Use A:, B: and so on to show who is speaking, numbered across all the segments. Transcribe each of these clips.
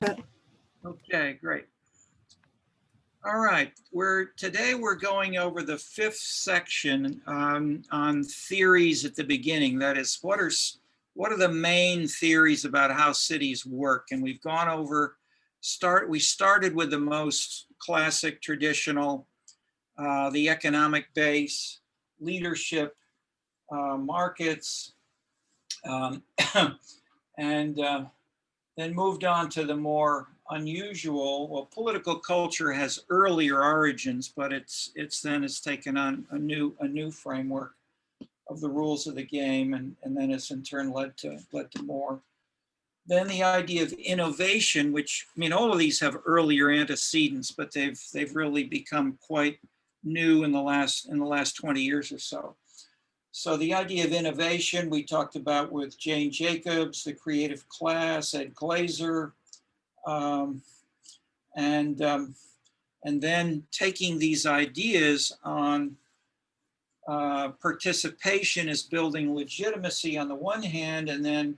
A: Okay, great. All right, today we're going over the fifth section on theories at the beginning. That is, what are the main theories about how cities work? And we've gone over we started with the most classic, traditional, the economic base, leadership, markets, um, and then moved on to the more unusual. Well, political culture has earlier origins, but it's then has taken on a new framework of the rules of the game, and then it's in turn led to more. Then the idea of innovation, which, I mean, all of these have earlier antecedents, but they've really become quite new in the last 20 years or so. So the idea of innovation we talked about with Jane Jacobs, the creative class, Ed Glazer, um, and then taking these ideas on participation as building legitimacy on the one hand, and then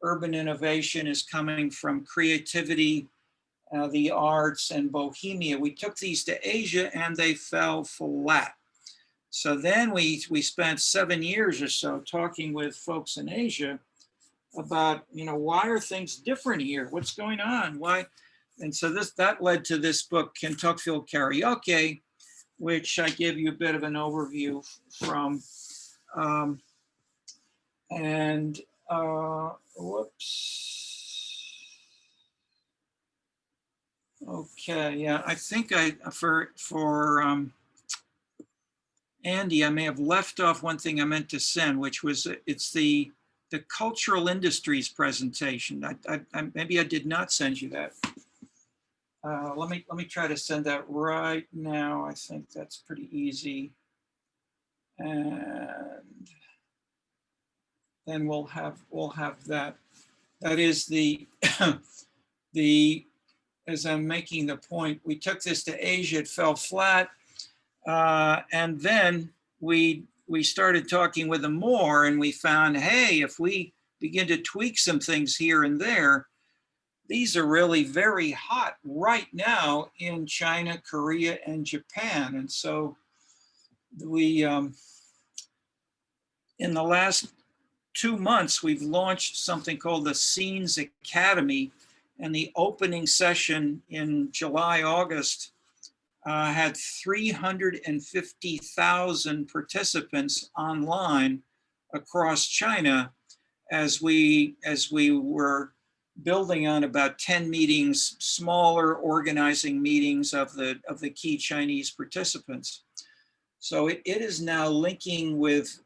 A: urban innovation is coming from creativity, the arts, and bohemia. We took these to Asia and they fell flat. So then we spent 7 years or so talking with folks in Asia about, why are things different here? What's going on? Why? And so that led to this book, Kentuckyville Karaoke, which I give you a bit of an overview from. Whoops. Okay, yeah, I think for Andy, I may have left off one thing I meant to send, which was it's the cultural industries presentation. Maybe I did not send you that. Let me try to send that right now. I think that's pretty easy, and then we'll have that. That is the as I'm making the point, we took this to Asia, it fell flat, and then we started talking with them more, and we found, hey, if we begin to tweak some things here and there, these are really very hot right now in China, Korea, and Japan. And so we, in the last 2 months, we've launched something called the Scenes Academy, and the opening session in July, August had 350,000 participants online across China as we were building on about 10 meetings, smaller organizing meetings of the key Chinese participants. So it is now linking with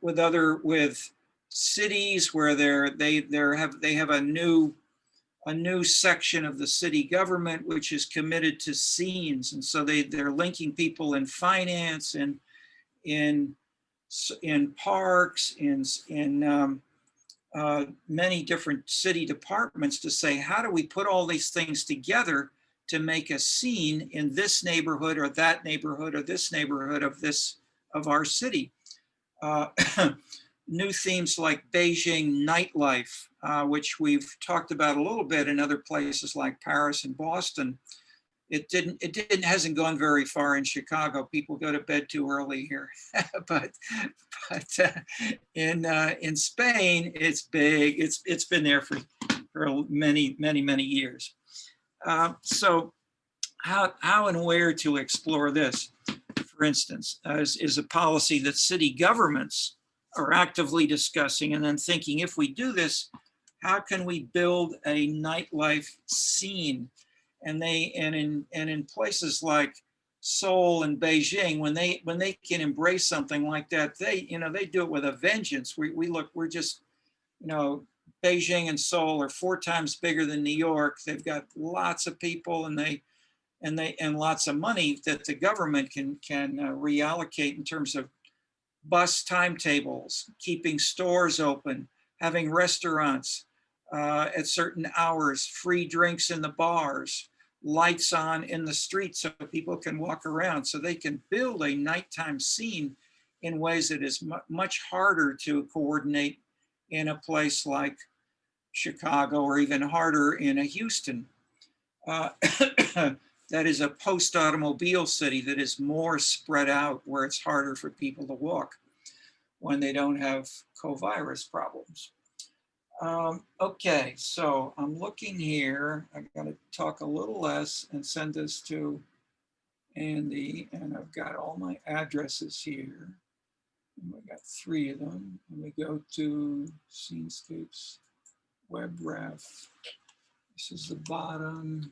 A: cities where they have a new section of the city government which is committed to scenes, and so they're linking people in finance and in parks, in many different city departments, to say, how do we put all these things together to make a scene in this neighborhood or that neighborhood or this neighborhood of our city. New themes like Beijing nightlife, which we've talked about a little bit in other places like Paris and Boston. It hasn't gone very far in Chicago. People go to bed too early here, but in Spain, it's big. It's been there for many years. So how and where to explore this, for instance, is a policy that city governments are actively discussing, and then thinking, if we do this, how can we build a nightlife scene? And in places like Seoul and Beijing, when they can embrace something like that, they do it with a vengeance. We're just, Beijing and Seoul are 4 times bigger than New York. They've got lots of people, and lots of money that the government can reallocate in terms of bus timetables, keeping stores open, having restaurants at certain hours, free drinks in the bars, lights on in the streets so people can walk around. So they can build a nighttime scene in ways that is much harder to coordinate in a place like Chicago, or even harder in a Houston. uh, that is a post-automobile city that is more spread out, where it's harder for people to walk when they don't have covirus problems. Okay, so I'm looking here. I'm going to talk a little less and send this to Andy, and I've got all my addresses here. And we got 3 of them. And we go to Scenescapes Web Ref. This is the bottom.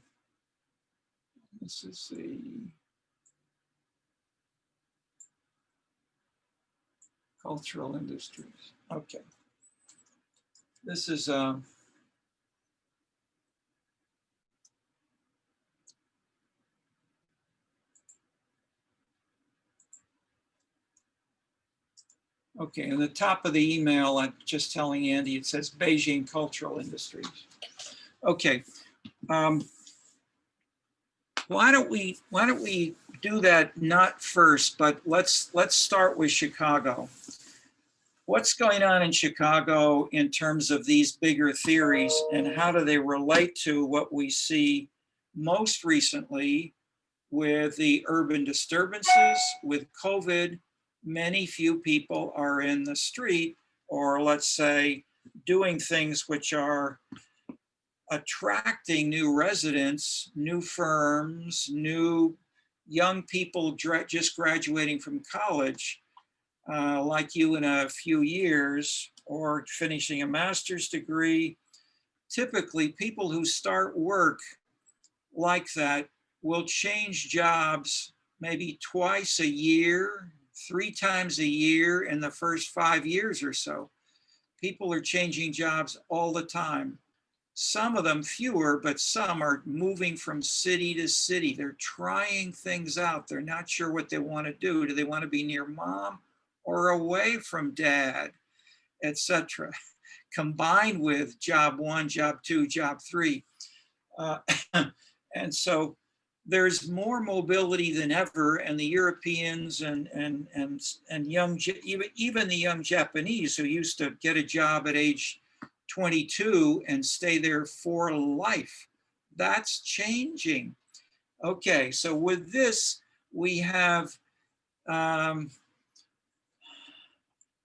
A: This is the cultural industries. Okay. This is okay, in the top of the email, I'm just telling Andy, it says Beijing Cultural Industries. Okay. Why don't we do that not first, but let's start with Chicago. What's going on in Chicago in terms of these bigger theories, and how do they relate to what we see most recently with the urban disturbances, with COVID? Few people are in the street, or let's say doing things which are attracting new residents, new firms, new young people just graduating from college, like you in a few years, or finishing a master's degree. Typically, people who start work like that will change jobs maybe twice a year, 3 times a year in the first 5 years or so. People are changing jobs all the time. Some of them fewer, but some are moving from city to city. They're trying things out. They're not sure what they want to do. Do they want to be near mom or away from dad, etc.? Combined with job 1, job 2, job 3. And so there's more mobility than ever, and the Europeans and young, even the young Japanese who used to get a job at age 22 and stay there for life, that's changing. Okay, so with this, we have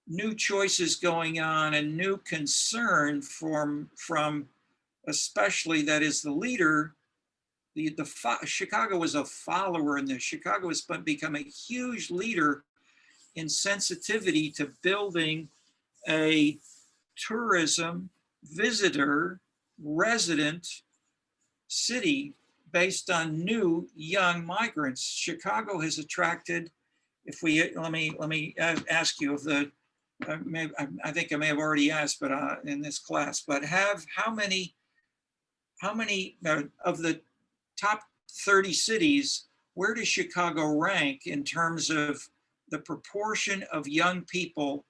A: new choices going on and new concern from especially, that is, the leader. Chicago was a follower in this. Chicago has become a huge leader in sensitivity to building a tourism, visitor, resident city based on new young migrants. Chicago has attracted, let me ask you, of the, I think I may have already asked, but in this class, but how many of the top 30 cities, where does Chicago rank in terms of the proportion of young people?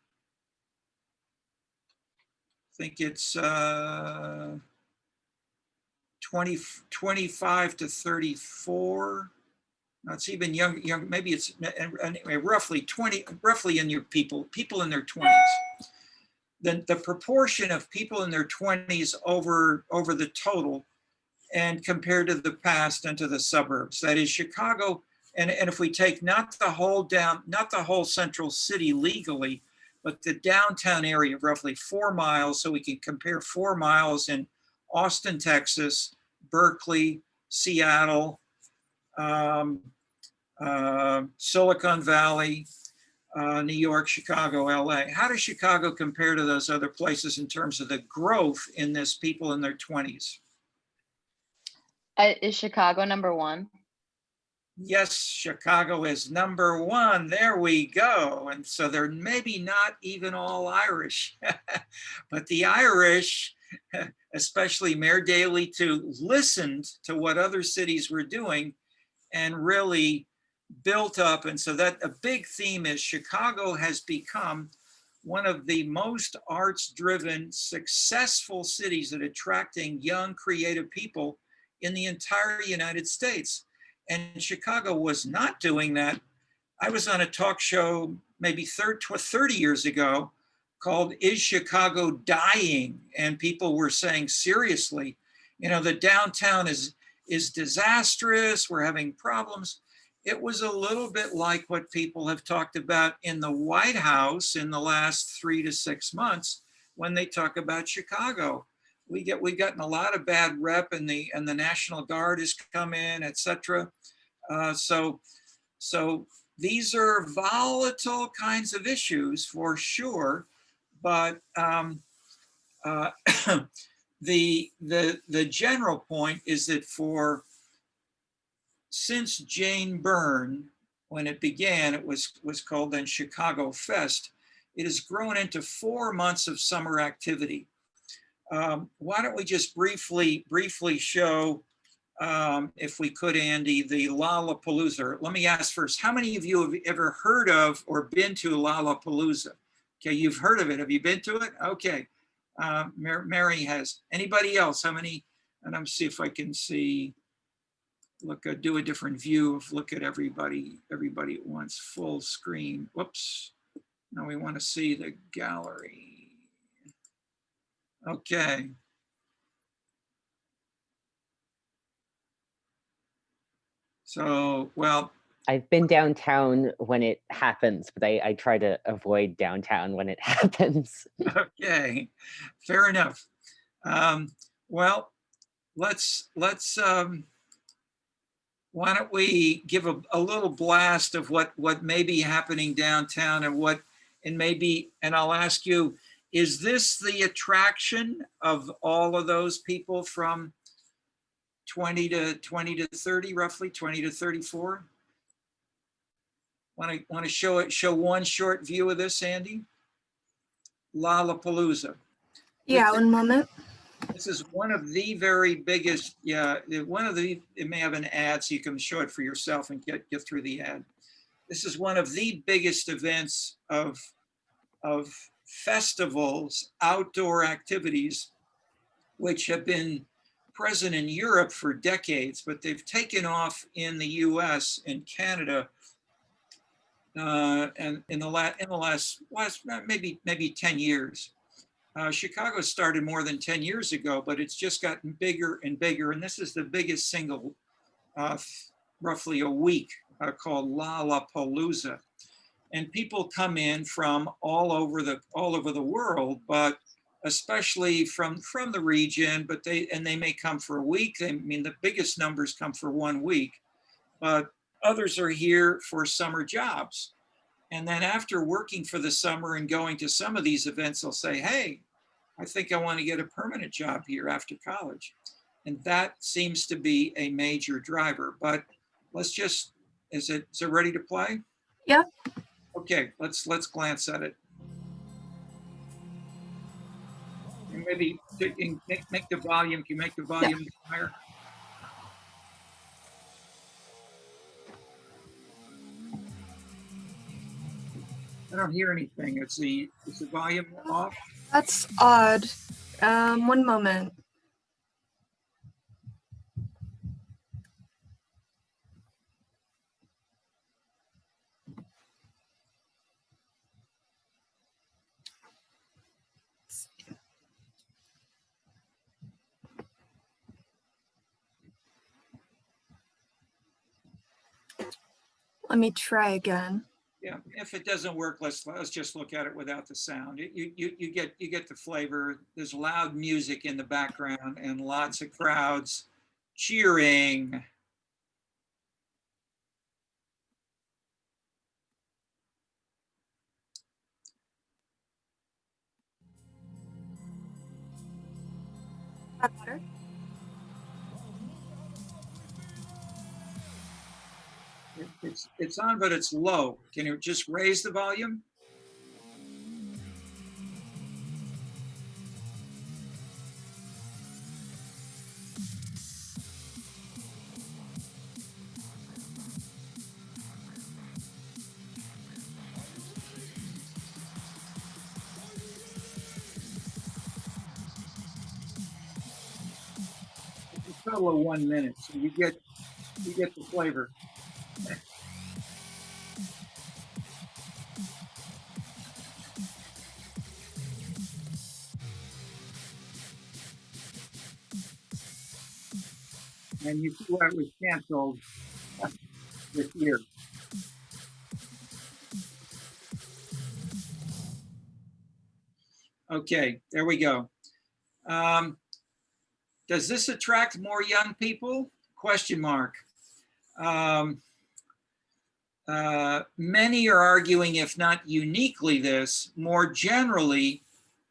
A: I think it's 25 to 34. No, it's even young, maybe it's roughly in your people in their 20s. The proportion of people in their 20s over the total, and compared to the past and to the suburbs. That is Chicago, and if we take not the whole central city legally, but the downtown area of roughly 4 miles, so we can compare 4 miles in Austin, Texas, Berkeley, Seattle, Silicon Valley, New York, Chicago, LA. How does Chicago compare to those other places in terms of the growth in this people in their 20s?
B: Is Chicago number 1?
A: Yes, Chicago is number 1. There we go. And so they're maybe not even all Irish, but the Irish, especially Mayor Daley, listened to what other cities were doing and really built up. And so that a big theme is Chicago has become one of the most arts-driven, successful cities at attracting young, creative people in the entire United States. And Chicago was not doing that. I was on a talk show maybe 30 years ago called Is Chicago Dying? And people were saying, seriously, the downtown is is disastrous. We're having problems. It was a little bit like what people have talked about in the White House in the last 3 to 6 months when they talk about Chicago. We've gotten a lot of bad rep, and the National Guard has come in, etc. So these are volatile kinds of issues for sure, but the general point is that since Jane Byrne, when it began, it was called then Chicago Fest. It has grown into 4 months of summer activity. Why don't we just briefly show, if we could, Andy, the Lollapalooza. Let me ask first, how many of you have ever heard of or been to Lollapalooza? Okay, you've heard of it. Have you been to it? Okay, Mary has. Anybody else? How many? And I'm see if I can see. Look, do a different view of look at everybody at once, full screen. Whoops. Now we want to see the gallery. Okay. So, well,
B: I've been downtown when it happens, but I try to avoid downtown when it happens.
A: Okay, fair enough. Well, let's why don't we give a little blast of what may be happening downtown and I'll ask you, is this the attraction of all of those people from 20 to 30, roughly 20 to 34? Want to show one short view of this, Andy? Lollapalooza.
C: Yeah, one moment.
A: This is one of the very biggest, it may have an ad so you can show it for yourself and get through the ad. This is one of the biggest events of festivals, outdoor activities, which have been present in Europe for decades, but they've taken off in the US and Canada and in the last maybe 10 years. Chicago started more than 10 years ago, but it's just gotten bigger and bigger. And this is the biggest single, roughly a week, called Lollapalooza. And people come in from all over the world, but especially from the region. But they may come for a week. The biggest numbers come for 1 week, but others are here for summer jobs. And then after working for the summer and going to some of these events, they'll say, hey, I think I want to get a permanent job here after college. And that seems to be a major driver. But let's just, is it ready to play?
C: Yep.
A: Okay, let's glance at it. And maybe make the volume, can you make the volume higher? I don't hear anything. Is the volume off?
C: That's odd. One moment. Let me try again.
A: Yeah, if it doesn't work, let's just look at it without the sound. You get the flavor. There's loud music in the background and lots of crowds cheering.
C: Better?
A: It's on, but it's low. Can you just raise the volume? It's a total of 1 minute, so you get the flavor. And you see why it was canceled this year. Okay, there we go. Does this attract more young people? Question mark. Many are arguing, if not uniquely this, more generally,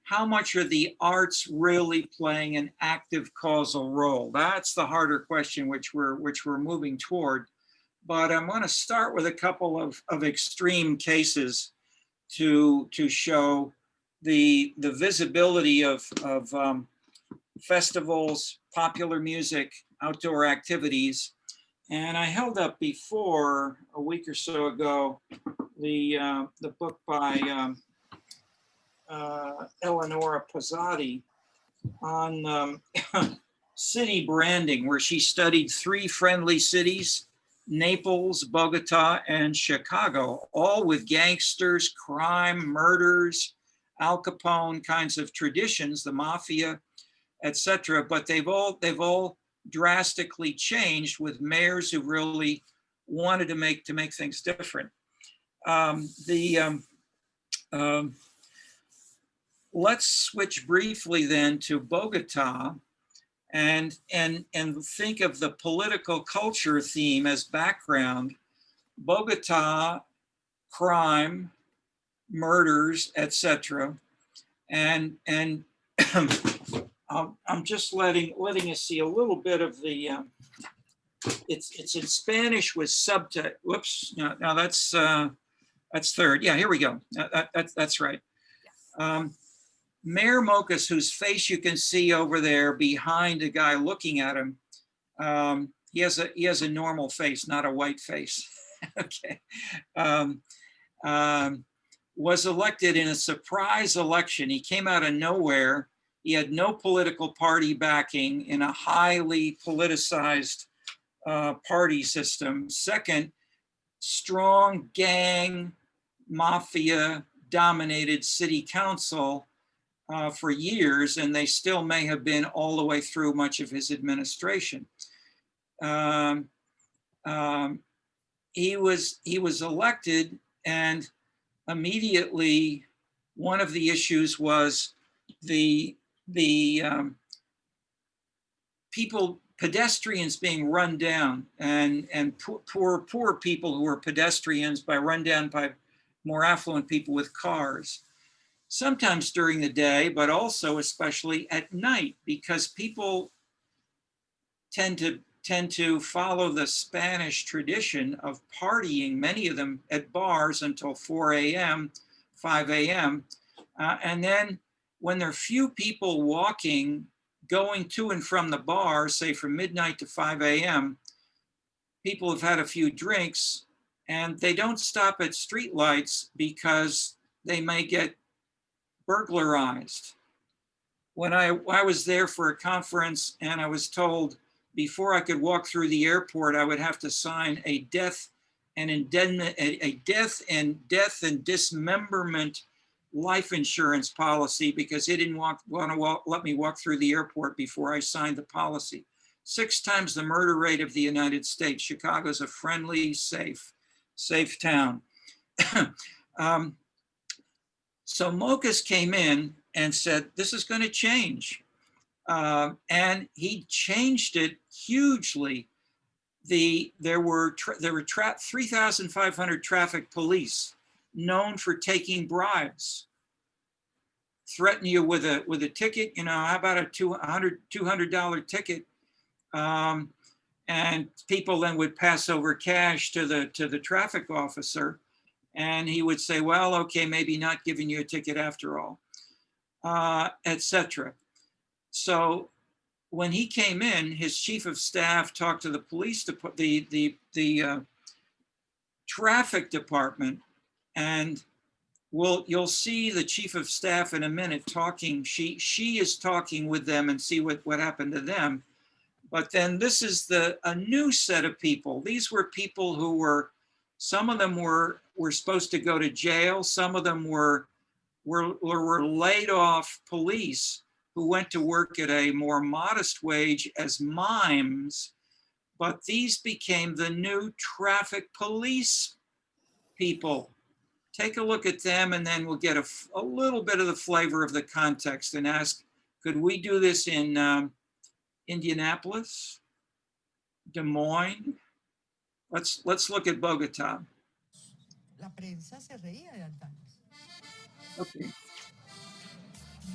A: how much are the arts really playing an active causal role? That's the harder question which we're moving toward. But I'm going to start with a couple of extreme cases to show the visibility of festivals, popular music, outdoor activities. And I held up before a week or so ago the book by Eleonora Pozzotti on city branding, where she studied 3 friendly cities, Naples, Bogota, and Chicago, all with gangsters, crime, murders, Al Capone kinds of traditions, the mafia, etc. But they've all drastically changed with mayors who really wanted to make things different. Let's switch briefly then to Bogota and think of the political culture theme as background. Bogota, crime, murders, etc. And I'm just letting you see a little bit of the. It's in Spanish with subtitle. Whoops! Now that's third. Yeah, here we go. That's right. Mayor Mocus, whose face you can see over there behind a guy looking at him, he has a normal face, not a white face. Okay, was elected in a surprise election. He came out of nowhere. He had no political party backing in a highly politicized party system. Second, strong gang, mafia dominated city council for years, and they still may have been all the way through much of his administration. He was elected, and immediately one of the issues was the pedestrians being run down, and poor people who were pedestrians run down by more affluent people with cars. Sometimes during the day, but also especially at night, because people tend to follow the Spanish tradition of partying, many of them at bars until 4 a.m., 5 a.m. And then when there are few people walking, going to and from the bar, say from midnight to 5 a.m., people have had a few drinks and they don't stop at streetlights because they may get burglarized. When I was there for a conference, and I was told before I could walk through the airport, I would have to sign a death and dismemberment life insurance policy because he didn't want to let me walk through the airport before I signed the policy. 6 times the murder rate of the United States. Chicago's a friendly, safe town. So Mocus came in and said, this is going to change. And he changed it hugely. There were 3,500 traffic police known for taking bribes, threaten you with a ticket, how about a $200 ticket? And people then would pass over cash to the traffic officer. And he would say, well, okay, maybe not giving you a ticket after all, etc. So when he came in, his chief of staff talked to the police, the traffic department, and you'll see the chief of staff in a minute talking. She is talking with them and see what happened to them. But then this is a new set of people. These were people who some of them were supposed to go to jail. Some of them were laid off police who went to work at a more modest wage as mimes but these became the new traffic police people. Take a look at them and then we'll get a little bit of the flavor of the context and ask, could we do this in Indianapolis, Des Moines? Let's look at Bogota.
D: La prensa se reía de Altanes.
A: Okay.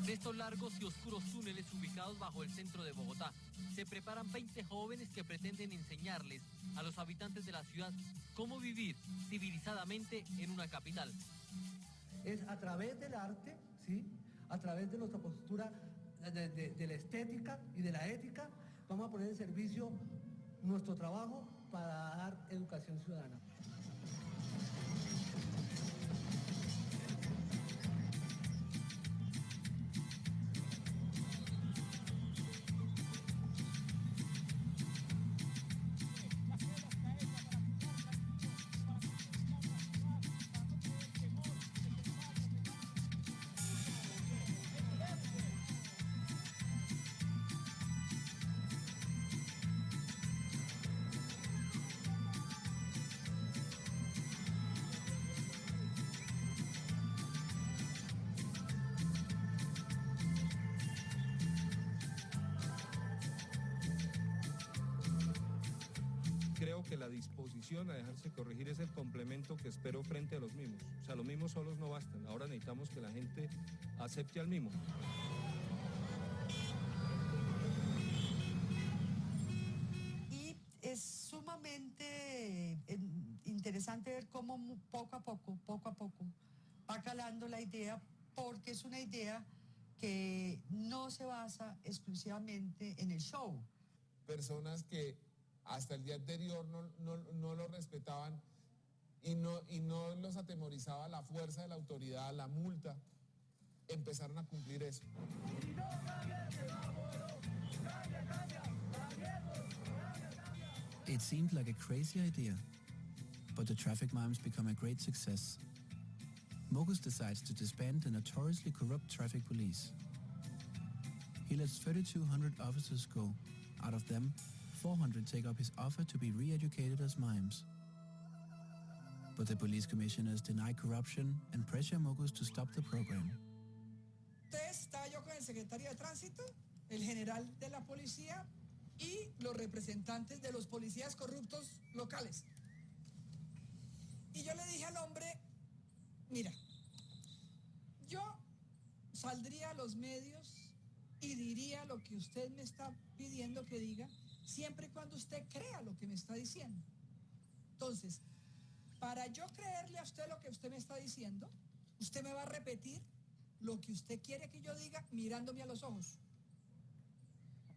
E: De estos largos y oscuros túneles ubicados bajo el centro de Bogotá, se preparan 20 jóvenes que pretenden enseñarles a los habitantes de la ciudad cómo vivir civilizadamente en una capital.
D: Es a través del arte, ¿sí? A través de nuestra postura de la estética y de la ética, vamos a poner en servicio nuestro trabajo para dar educación ciudadana.
F: Creo que la disposición a dejarse corregir es el complemento que espero frente a los mismos. O sea, los mismos solos no bastan. Ahora necesitamos que la gente acepte al mismo.
D: Y es sumamente interesante ver cómo poco a poco, va calando la idea, porque es una idea que no se basa exclusivamente en el show.
G: Personas que hasta el día anterior no lo respetaban y no los atemorizaba la fuerza de la autoridad, la multa, empezaron a cumplir eso.
H: It seemed like a crazy idea, but the traffic mimes become a great success. Mogus decides to disband the notoriously corrupt traffic police. He lets 3,200 officers go. Out of them, 400 take up his offer to be re-educated as mimes. But the police commissioners deny corruption and pressure Mogus to stop the program.
I: Estaba yo con el secretario de tránsito, el general de la policía y los representantes de los policías corruptos locales. Y yo le dije al hombre, mira, yo saldría a los medios y diría lo que usted me está pidiendo que diga, siempre y cuando usted crea lo que me está diciendo. Entonces, para yo creerle a usted lo que usted me está diciendo, usted me va a repetir lo que usted quiere que yo diga mirándome a los ojos.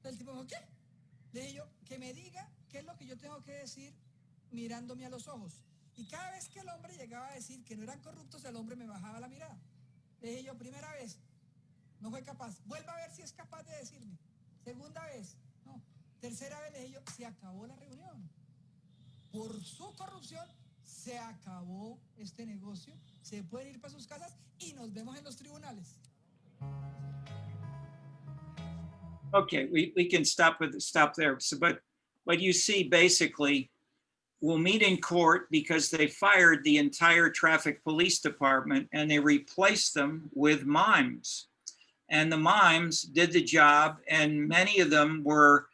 I: El tipo me dijo, ¿qué? Le dije yo, que me diga qué es lo que yo tengo que decir mirándome a los ojos. Y cada vez que el hombre llegaba a decir que no eran corruptos, el hombre me bajaba la mirada. Le dije yo, primera vez, no fue capaz. Vuelva a ver si es capaz de decirme. Segunda vez, no. Tercera vez le dije yo, se acabó la reunión. Por su corrupción se acabó este negocio. Se pueden ir para sus casas y nos vemos en los tribunales.
A: Okay, we can stop there. So, but you see, basically, we'll meet in court because they fired the entire traffic police department and they replaced them with mimes. And the mimes did the job, and many of them were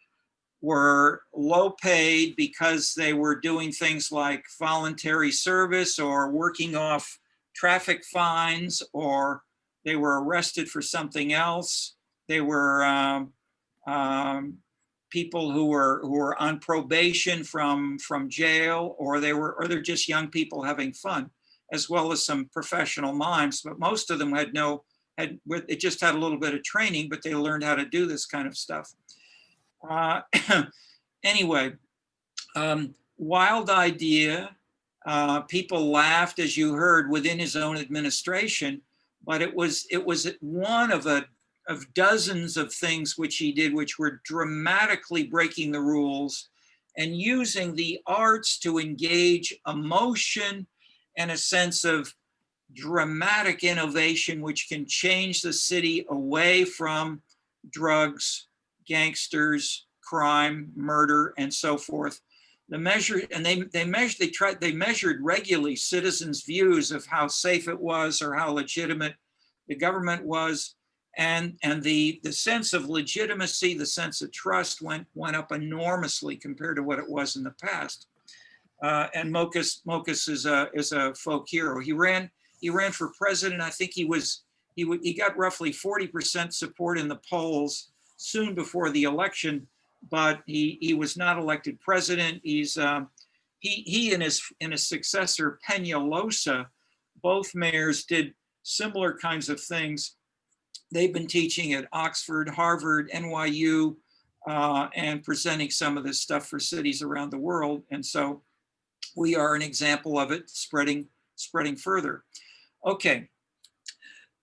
A: low paid because they were doing things like voluntary service or working off traffic fines, or they were arrested for something else. They were people who were on probation from jail, or they're just young people having fun, as well as some professional mimes. But most of them it just had a little bit of training, but they learned how to do this kind of stuff. Anyway, wild idea. People laughed, as you heard, within his own administration, but it was one of dozens of things which he did, which were dramatically breaking the rules and using the arts to engage emotion and a sense of dramatic innovation, which can change the city away from drugs, gangsters, crime, murder, and so forth. They measured regularly citizens' views of how safe it was or how legitimate the government was. And the sense of legitimacy, the sense of trust went up enormously compared to what it was in the past. And Mokus is a folk hero. He ran for president. I think he got roughly 40% support in the polls soon before the election, but he was not elected president. He and his successor Peñalosa, both mayors, did similar kinds of things. They've been teaching at Oxford, Harvard, NYU, and presenting some of this stuff for cities around the world. And so we are an example of it spreading further. Okay.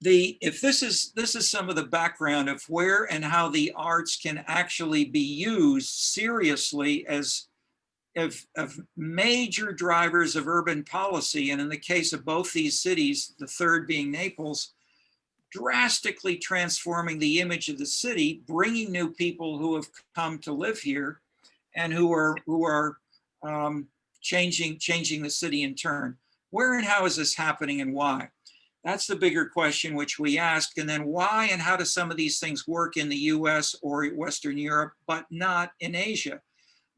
A: If this is some of the background of where and how the arts can actually be used seriously as of major drivers of urban policy, and in the case of both these cities, the third being Naples, drastically transforming the image of the city, bringing new people who have come to live here, and who are changing the city in turn. Where and how is this happening, and why? That's the bigger question which we ask. And then why and how do some of these things work in the US or Western Europe, but not in Asia?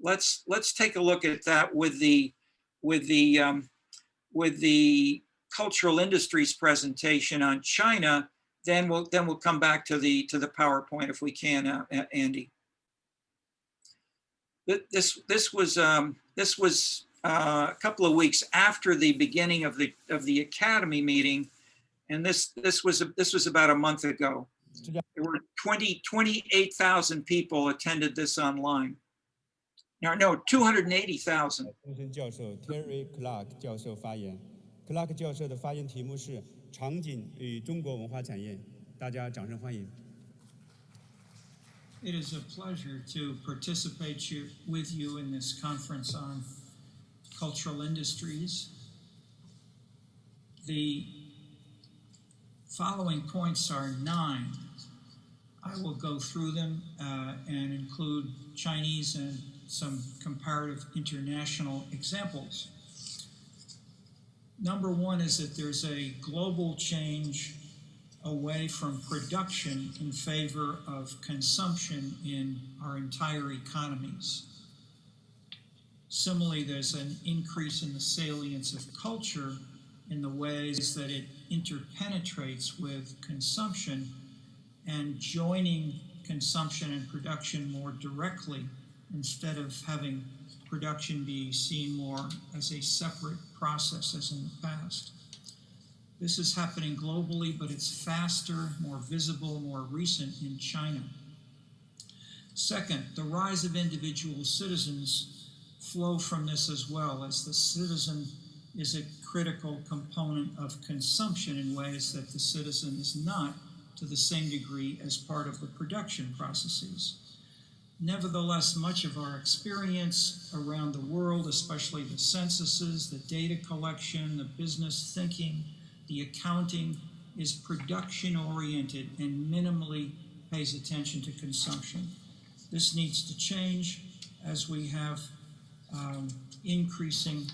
A: Let's take a look at that with the cultural industries presentation on China. Then we'll come back to the PowerPoint if we can, Andy. This was a couple of weeks after the beginning of the Academy meeting. And this was about a month ago. There were 28,000 people attended this online. No, 280,000.
J: 教授 Terry Clark 教授发言。Clark 教授的发言题目是场景与中国文化产业。大家掌声欢迎。
A: It is a pleasure to participate with you in this conference on cultural industries. The following points are 9. I will go through them and include Chinese and some comparative international examples. Number 1 is that there's a global change away from production in favor of consumption in our entire economies. Similarly, there's an increase in the salience of culture in the ways that it interpenetrates with consumption and joining consumption and production more directly instead of having production be seen more as a separate process as in the past. This is happening globally, but it's faster, more visible, more recent in China. Second, the rise of individual citizens flow from this as well, as the citizen is a critical component of consumption in ways that the citizen is not to the same degree as part of the production processes. Nevertheless, much of our experience around the world, especially the censuses, the data collection, the business thinking, the accounting, is production-oriented and minimally pays attention to consumption. This needs to change as we have increasing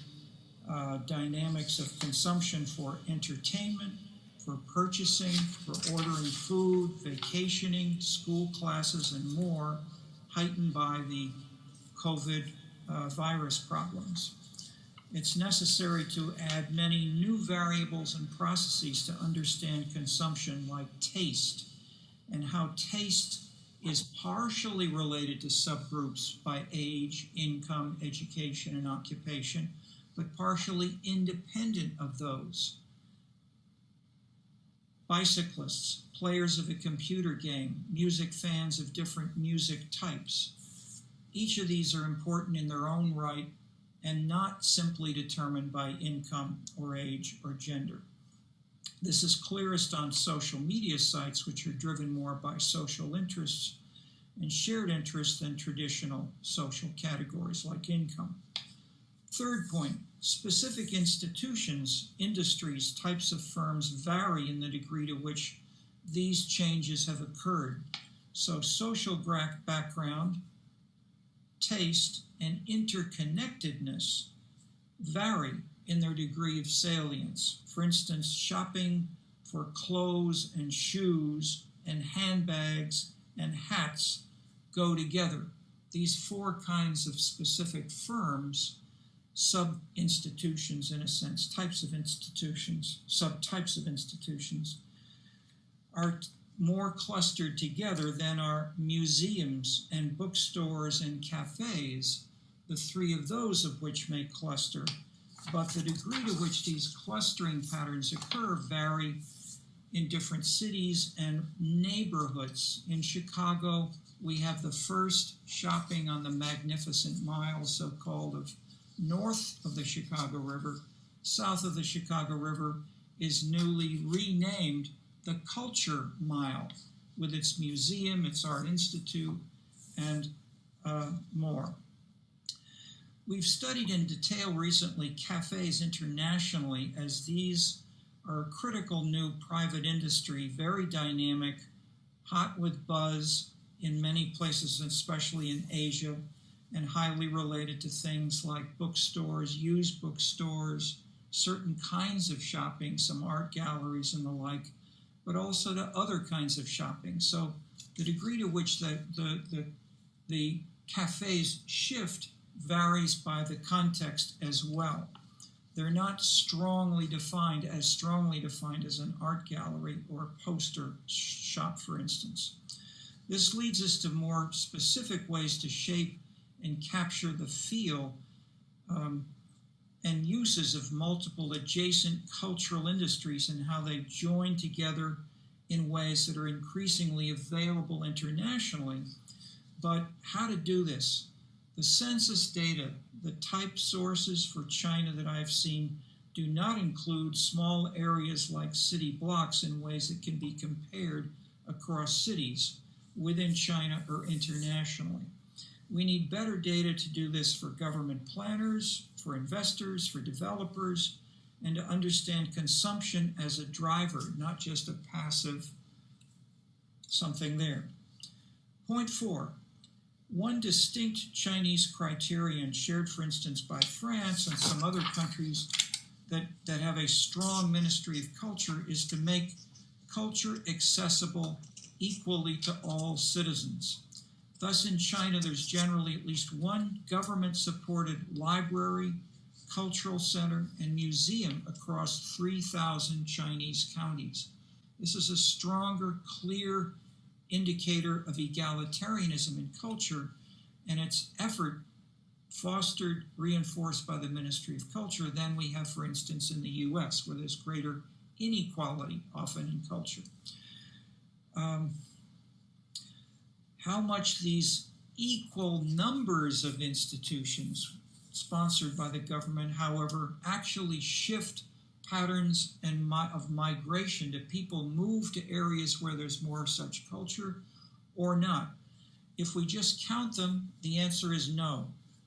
A: dynamics of consumption for entertainment, for purchasing, for ordering food, vacationing, school classes, and more, heightened by the COVID virus problems. It's necessary to add many new variables and processes to understand consumption, like taste, and how taste is partially related to subgroups by age, income, education, and occupation, but partially independent of those. Bicyclists, players of a computer game, music fans of different music types. Each of these are important in their own right and not simply determined by income or age or gender. This is clearest on social media sites, which are driven more by social interests and shared interests than traditional social categories like income. Third point, specific institutions, industries, types of firms vary in the degree to which these changes have occurred. So social background, taste, and interconnectedness vary in their degree of salience. For instance, shopping for clothes and shoes and handbags and hats go together. These four kinds of specific firms, sub-institutions in a sense, types of institutions, subtypes of institutions, are more clustered together than are museums and bookstores and cafes, the three of those of which may cluster. But the degree to which these clustering patterns occur vary in different cities and neighborhoods. In Chicago, we have the first shopping on the Magnificent Mile, so-called, of north of the Chicago River. South of the Chicago River is newly renamed the Culture Mile, with its museum, its art institute, and more. We've studied in detail recently cafes internationally, as these are a critical new private industry, very dynamic, hot with buzz in many places, especially in Asia, and highly related to things like bookstores, used bookstores, certain kinds of shopping, some art galleries and the like, but also to other kinds of shopping. So the degree to which the cafes shift varies by the context as well. They're not strongly defined as an art gallery or a poster shop, for instance. This leads us to more specific ways to shape and capture the feel and uses of multiple adjacent cultural industries and how they join together in ways that are increasingly available internationally. But how to do this? The census data, the type sources for China that I've seen, do not include small areas like city blocks in ways that can be compared across cities within China or internationally. We need better data to do this for government planners, for investors, for developers, and to understand consumption as a driver, not just a passive something there. Point 4. One distinct Chinese criterion shared, for instance, by France and some other countries that have a strong Ministry of Culture is to make culture accessible equally to all citizens. Thus, in China, there's generally at least one government-supported library, cultural center, and museum across 3,000 Chinese counties. This is a stronger, clear indicator of egalitarianism in culture, and its effort fostered, reinforced by the Ministry of Culture than we have, for instance, in the US, where there's greater inequality often in culture. How much these equal numbers of institutions sponsored by the government, however, actually shift patterns of migration? Do people move to areas where there's more such culture or not? If we just count them, the answer is no.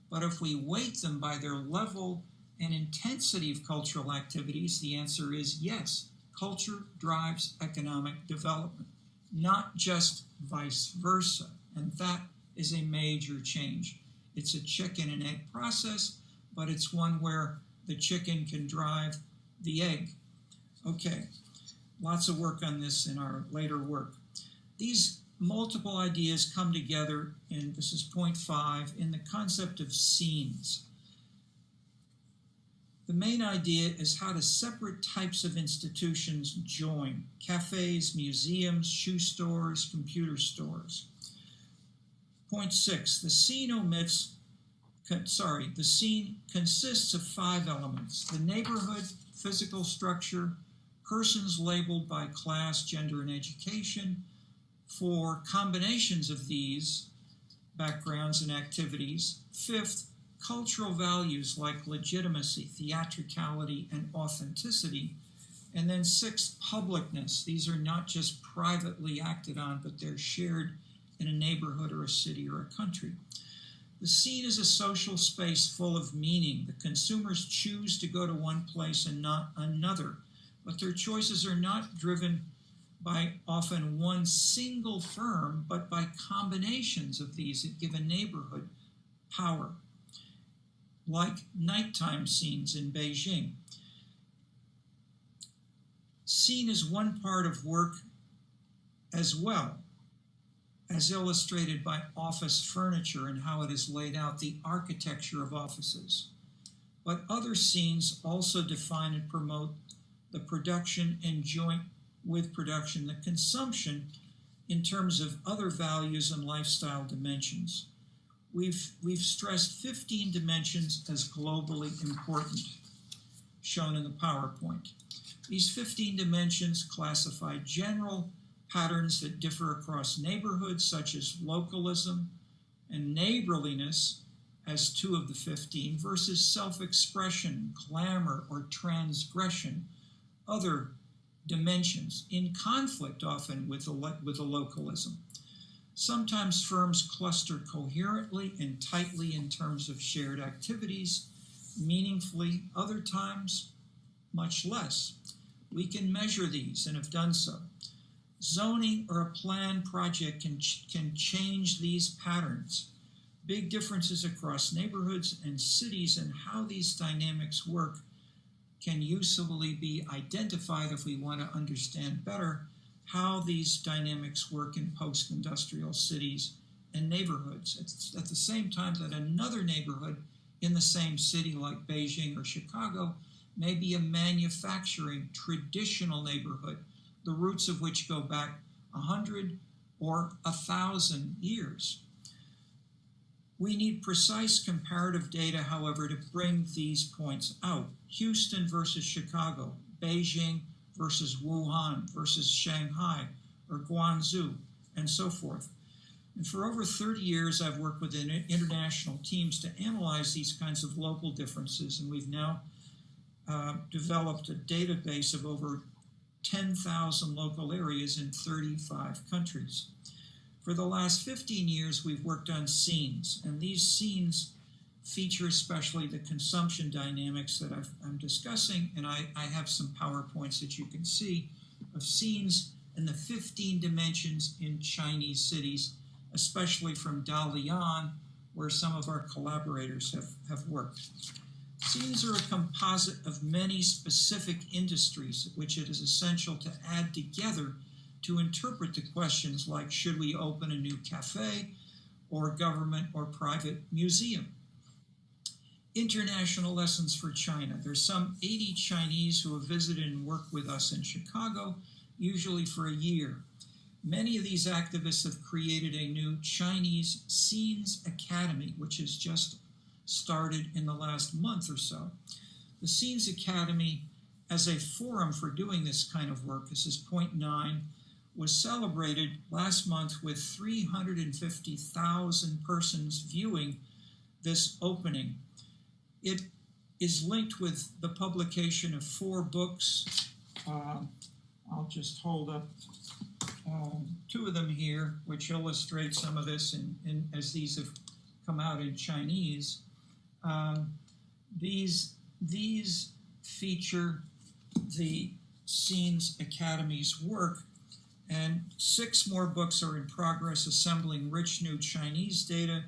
A: But if we weight them by their level and intensity of cultural activities, the answer is yes. Culture drives economic development, not just vice versa. And that is a major change. It's a chicken and egg process, but it's one where the chicken can drive the egg. Okay, lots of work on this in our later work. These multiple ideas come together, and this is point 5, in the concept of scenes. The main idea is how to separate types of institutions join: cafes, museums, shoe stores, computer stores. Point 6, the scene consists of 5 elements: the neighborhood, physical structure, persons labeled by class, gender, and education. For combinations of these backgrounds and activities. 5th, cultural values like legitimacy, theatricality, and authenticity. And then 6th, publicness. These are not just privately acted on, but they're shared in a neighborhood or a city or a country. The scene is a social space full of meaning. The consumers choose to go to one place and not another, but their choices are not driven by often one single firm, but by combinations of these that give a neighborhood power, like nighttime scenes in Beijing. Scene is one part of work as well, as illustrated by office furniture and how it is laid out, the architecture of offices. But other scenes also define and promote the production and joint with production, the consumption in terms of other values and lifestyle dimensions. We've stressed 15 dimensions as globally important, shown in the PowerPoint. These 15 dimensions classify general patterns that differ across neighborhoods, such as localism and neighborliness, as 2 of the 15, versus self-expression, glamour, or transgression, other dimensions, in conflict often with the localism. Sometimes firms cluster coherently and tightly in terms of shared activities, meaningfully, other times much less. We can measure these and have done so. Zoning or a planned project can change these patterns. Big differences across neighborhoods and cities and how these dynamics work can usefully be identified if we want to understand better how these dynamics work in post-industrial cities and neighborhoods. It's at the same time that another neighborhood in the same city like Beijing or Chicago may be a manufacturing traditional neighborhood, the roots of which go back 100 or 1,000 years. We need precise comparative data, however, to bring these points out. Houston versus Chicago, Beijing versus Wuhan versus Shanghai or Guangzhou, and so forth. And for over 30 years, I've worked with international teams to analyze these kinds of local differences, and we've now developed a database of over 10,000 local areas in 35 countries. For the last 15 years, we've worked on scenes, and these scenes feature especially the consumption dynamics that I'm discussing, and I have some PowerPoints that you can see of scenes in the 15 dimensions in Chinese cities, especially from Dalian, where some of our collaborators have worked. Scenes are a composite of many specific industries, which it is essential to add together to interpret the questions like, should we open a new cafe or government or private museum? International lessons for China. There's some 80 Chinese who have visited and worked with us in Chicago, usually for a year. Many of these activists have created a new Chinese Scenes Academy, which has just started in the last month or so. The Scenes Academy, as a forum for doing this kind of work, this is point 9, was celebrated last month with 350,000 persons viewing this opening. It is linked with the publication of 4 books. I'll just hold up 2 of them here, which illustrate some of this as these have come out in Chinese. These feature the Scenes Academy's work, and 6 more books are in progress assembling rich new Chinese data,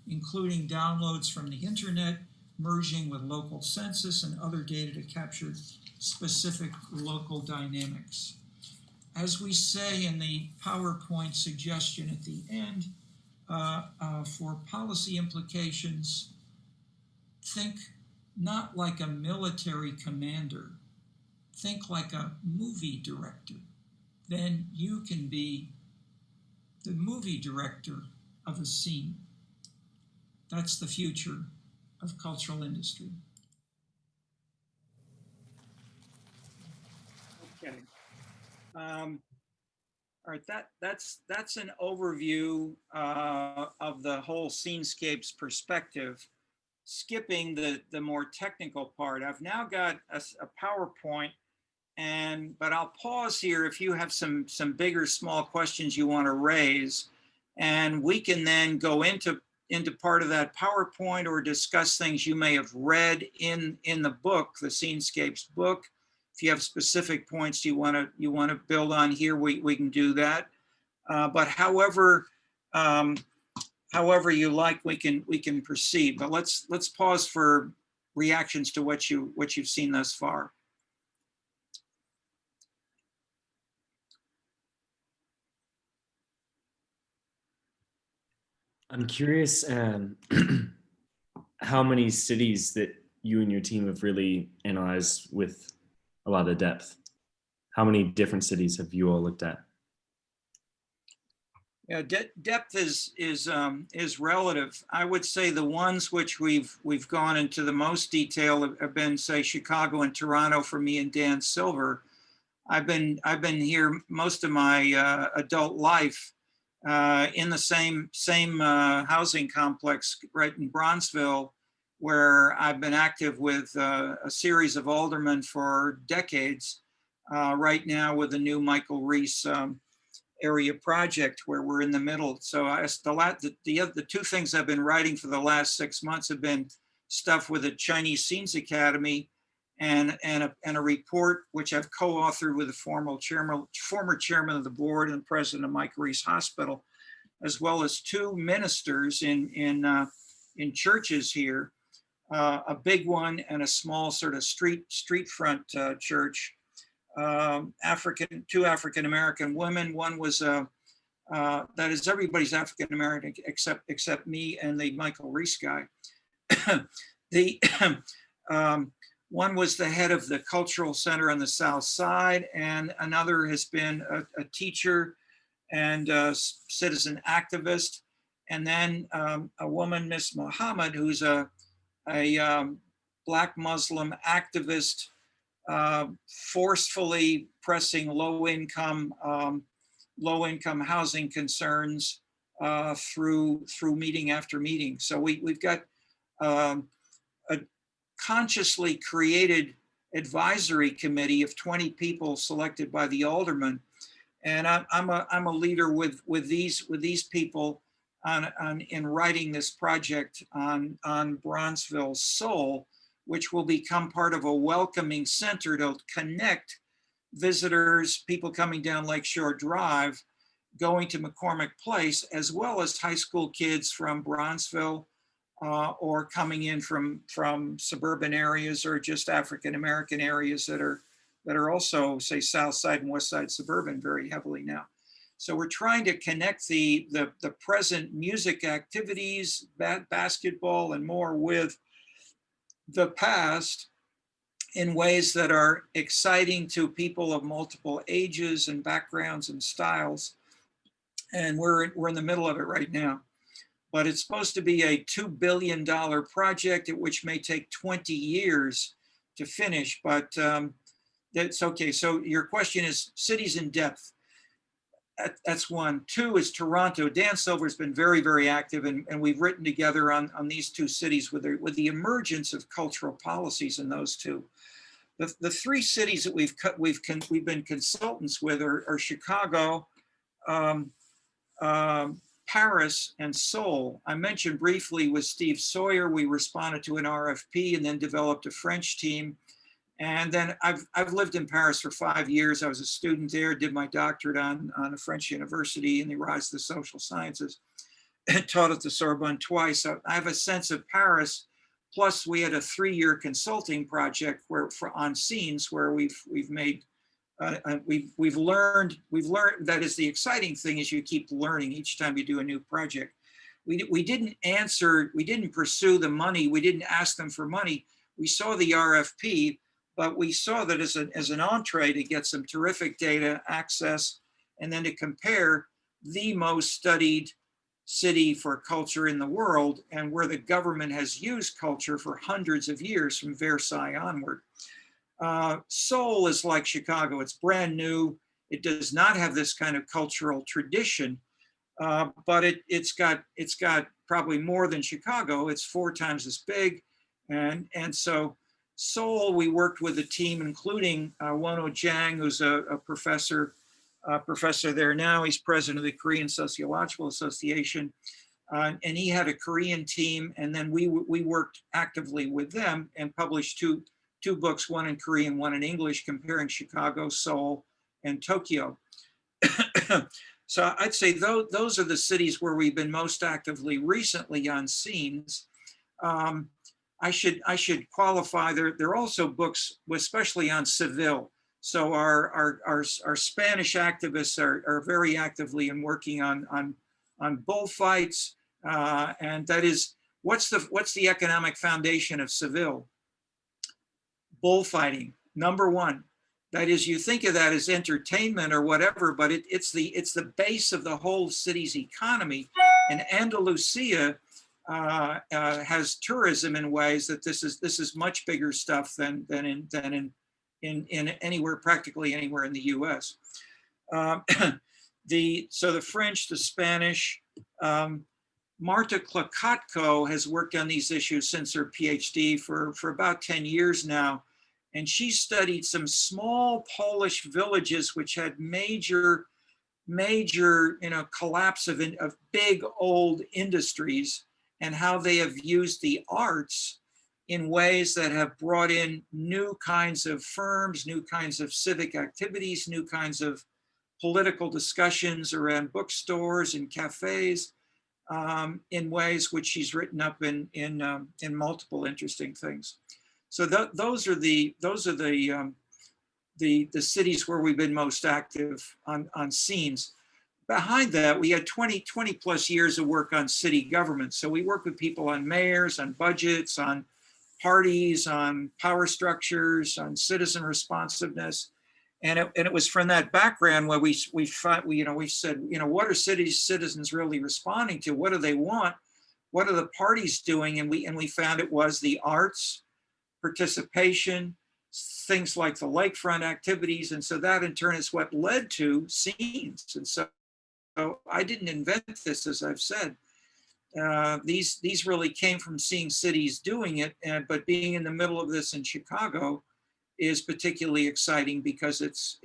A: including downloads from the internet, merging with local census and other data to capture specific local dynamics. As we say in the PowerPoint suggestion at the end, for policy implications, think not like a military commander, think like a movie director. Then you can be the movie director of a scene. That's the future of cultural industry. Okay. All right, that's an overview of the whole Scenescapes perspective. Skipping the more technical part, I've now got a PowerPoint, but I'll pause here if you have some big or small questions you want to raise, and we can then go into part of that PowerPoint or discuss things you may have read in the book, the Scenescapes book. If you have specific points you want to build on here, we can do that. But however however you like, we can proceed. But let's pause for reactions to what you've seen thus far.
K: I'm curious how many cities that you and your team have really analyzed with a lot of depth. How many different cities have you all looked at?
A: Yeah, depth is relative. I would say the ones which we've gone into the most detail have been, say, Chicago and Toronto for me and Dan Silver. I've been here most of my adult life in the same housing complex right in Bronzeville, where I've been active with a series of aldermen for decades. Right now with the new Michael Reese area project, where we're in the middle. So the two things I've been writing for the last 6 months have been stuff with the Chinese Scenes Academy and a report which I've co-authored with the former chairman of the board and president of Mike Reese Hospital, as well as two ministers in churches here, a big one and a small sort of street front church. Two African-American women. One was that is everybody's African-American except me and the Michael Reese guy. The one was the head of the cultural center on the South Side, and another has been a teacher and a citizen activist. And then a woman, Miss Muhammad, who's a Black Muslim activist, forcefully pressing low-income housing concerns through meeting after meeting. So we've got a consciously created advisory committee of 20 people selected by the aldermen, and I'm a leader with these people in writing this project on Bronzeville's soul, which will become part of a welcoming center to connect visitors, people coming down Lakeshore Drive, going to McCormick Place, as well as high school kids from Bronzeville or coming in from suburban areas or just African-American areas that are also, say, South Side and West Side suburban very heavily now. So we're trying to connect the present music activities, basketball and more with the past in ways that are exciting to people of multiple ages and backgrounds and styles. And we're in the middle of it right now. But it's supposed to be a $2 billion project, which may take 20 years to finish, but that's okay. So your question is cities in depth. That's one. Two is Toronto. Dan Silver's been very, very active, and we've written together on these two cities with the emergence of cultural policies in those two. The three cities that we've been consultants with are Chicago, Paris, and Seoul. I mentioned briefly with Steve Sawyer, we responded to an RFP and then developed a French team. And then I've lived in Paris for 5 years. I was a student there, did my doctorate on a French university in the rise of the social sciences, and taught at the Sorbonne twice. So I have a sense of Paris. Plus, we had a 3-year consulting project on scenes where we've made we've learned. That is the exciting thing, is you keep learning each time you do a new project. We didn't pursue the money. We didn't ask them for money. We saw the RFP. But we saw that as an entree to get some terrific data access, and then to compare the most studied city for culture in the world, and where the government has used culture for hundreds of years from Versailles onward. Seoul is like Chicago. It's brand new. It does not have this kind of cultural tradition, but it's got probably more than Chicago. It's 4 times as big, and so. Seoul, we worked with a team, including Wono Jang, who's a professor there now. He's president of the Korean Sociological Association, and he had a Korean team. And then we worked actively with them and published two books, one in Korean, one in English, comparing Chicago, Seoul, and Tokyo. So I'd say those are the cities where we've been most actively recently on scenes. I should qualify, there are also books, especially on Seville. So our Spanish activists are very actively and working on bullfights, and that is, what's the economic foundation of Seville? Bullfighting, number one. That is, you think of that as entertainment or whatever, but it's the base of the whole city's economy. And Andalusia has tourism in ways that this is much bigger stuff than in anywhere, practically anywhere in the U.S. So the French, the Spanish, Marta Klokotko has worked on these issues since her PhD for about 10 years now. And she studied some small Polish villages which had major, collapse of big old industries, and how they have used the arts in ways that have brought in new kinds of firms, new kinds of civic activities, new kinds of political discussions around bookstores and cafes, in ways which she's written up in multiple interesting things. So those are the cities where we've been most active on scenes. Behind that, we had 20 plus years of work on city government. So we work with people on mayors, on budgets, on parties, on power structures, on citizen responsiveness. And it was from that background where we said, what are citizens really responding to? What do they want? What are the parties doing? And we found it was the arts, participation, things like the lakefront activities. And so that in turn is what led to scenes. And so I didn't invent this, as I've said. These really came from seeing cities doing it, but being in the middle of this in Chicago is particularly exciting because it's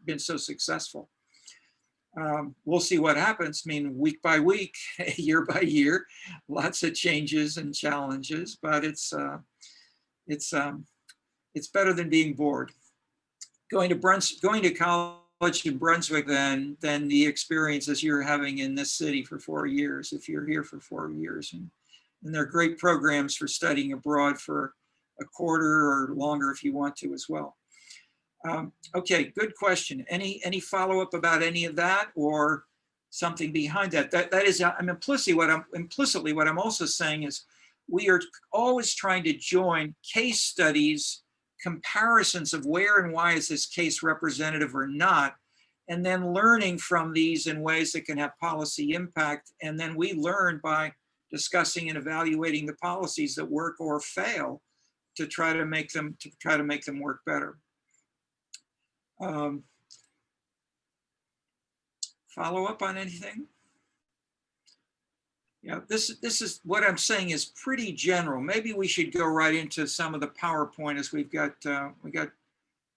A: been so successful. We'll see what happens. I mean, week by week, year by year, lots of changes and challenges, but it's better than being bored. Going to college in Brunswick than the experiences you're having in this city for 4 years, if you're here for 4 years. And there are great programs for studying abroad for a quarter or longer if you want to as well. Okay, good question. Any follow-up about any of that or something behind that? That is, implicitly what I'm also saying is we are always trying to join case studies, comparisons of where and why is this case representative or not, and then learning from these in ways that can have policy impact. And then we learn by discussing and evaluating the policies that work or fail to try to make them work better. Follow up on anything? Yeah, this is what I'm saying is pretty general. Maybe we should go right into some of the PowerPoint as we got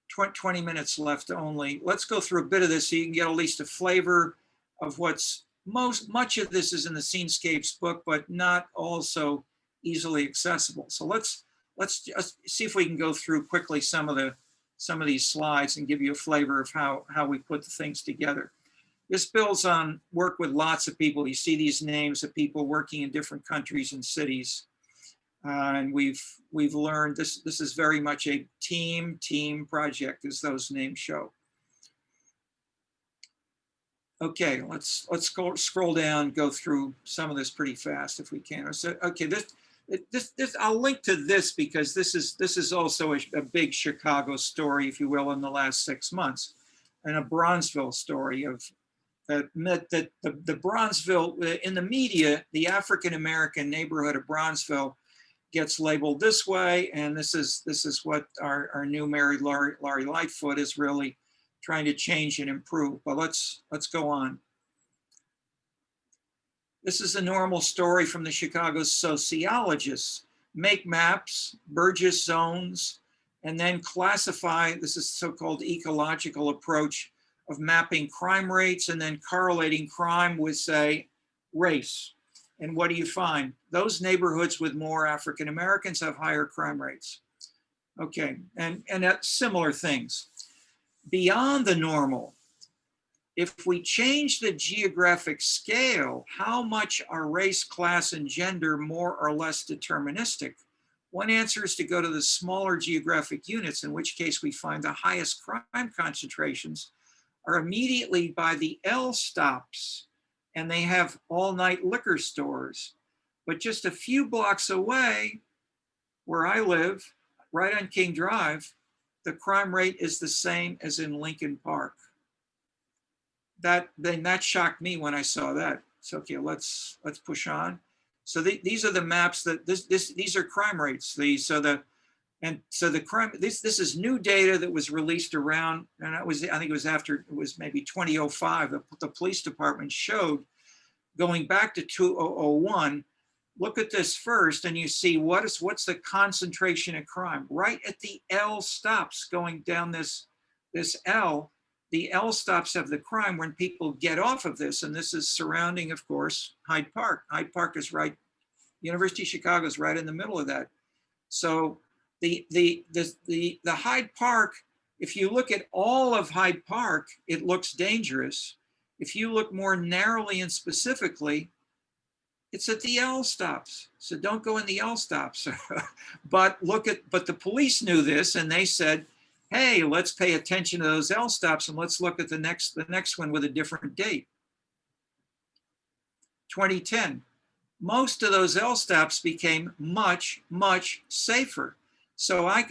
A: 20 minutes left only. Let's go through a bit of this so you can get at least a flavor of what's much of this is in the Scenescapes book, but not also easily accessible. So let's just see if we can go through quickly some of these slides and give you a flavor of how we put the things together. This builds on work with lots of people. You see these names of people working in different countries and cities. And we've learned this is very much a team project, as those names show. Okay, let's scroll down, go through some of this pretty fast if we can. So, okay, this I'll link to this because this is also a big Chicago story, if you will, in the last 6 months, and a Bronzeville story of that the Bronzeville in the media, the African-American neighborhood of Bronzeville gets labeled this way, and this is what our new Mary Laurie Lightfoot is really trying to change and improve. But let's go on. This is a normal story from the Chicago sociologists. Make maps, Burgess zones, and then classify. This is so-called ecological approach of mapping crime rates and then correlating crime with, say, race. And what do you find? Those neighborhoods with more African Americans have higher crime rates. Okay, and similar things. Beyond the normal, if we change the geographic scale, how much are race, class, and gender more or less deterministic? One answer is to go to the smaller geographic units, in which case we find the highest crime concentrations are immediately by the L stops, and they have all-night liquor stores. But just a few blocks away, where I live, right on King Drive, the crime rate is the same as in Lincoln Park. That shocked me when I saw that. So okay, let's push on. So these are the maps that these are crime rates. This is new data that was released around, and I think it was after, it was maybe 2005. The police department showed, going back to 2001. Look at this first, and you see what's the concentration of crime right at the L stops going down this L. The L stops have the crime when people get off of this, and this is surrounding, of course, Hyde Park. Hyde Park is right. University of Chicago is right in the middle of that. So the Hyde Park, if you look at all of Hyde Park, it looks dangerous. If you look more narrowly and specifically, it's at the L stops. So don't go in the L stops. But the police knew this, and they said, hey, let's pay attention to those L stops, and let's look at the next one with a different date. 2010. Most of those L stops became much, much safer. So I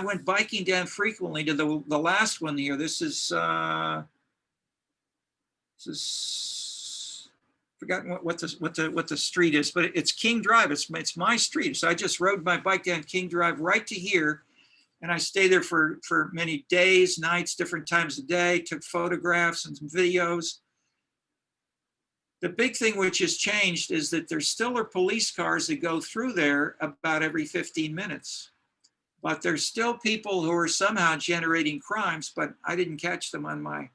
A: went biking down frequently to the last one here. This is forgotten what the street is, but it's King Drive. It's my street. So I just rode my bike down King Drive right to here, and I stayed there for many days, nights, different times of day, took photographs and some videos. The big thing which has changed is that there still are police cars that go through there about every 15 minutes. But there's still people who are somehow generating crimes, but I didn't catch them on my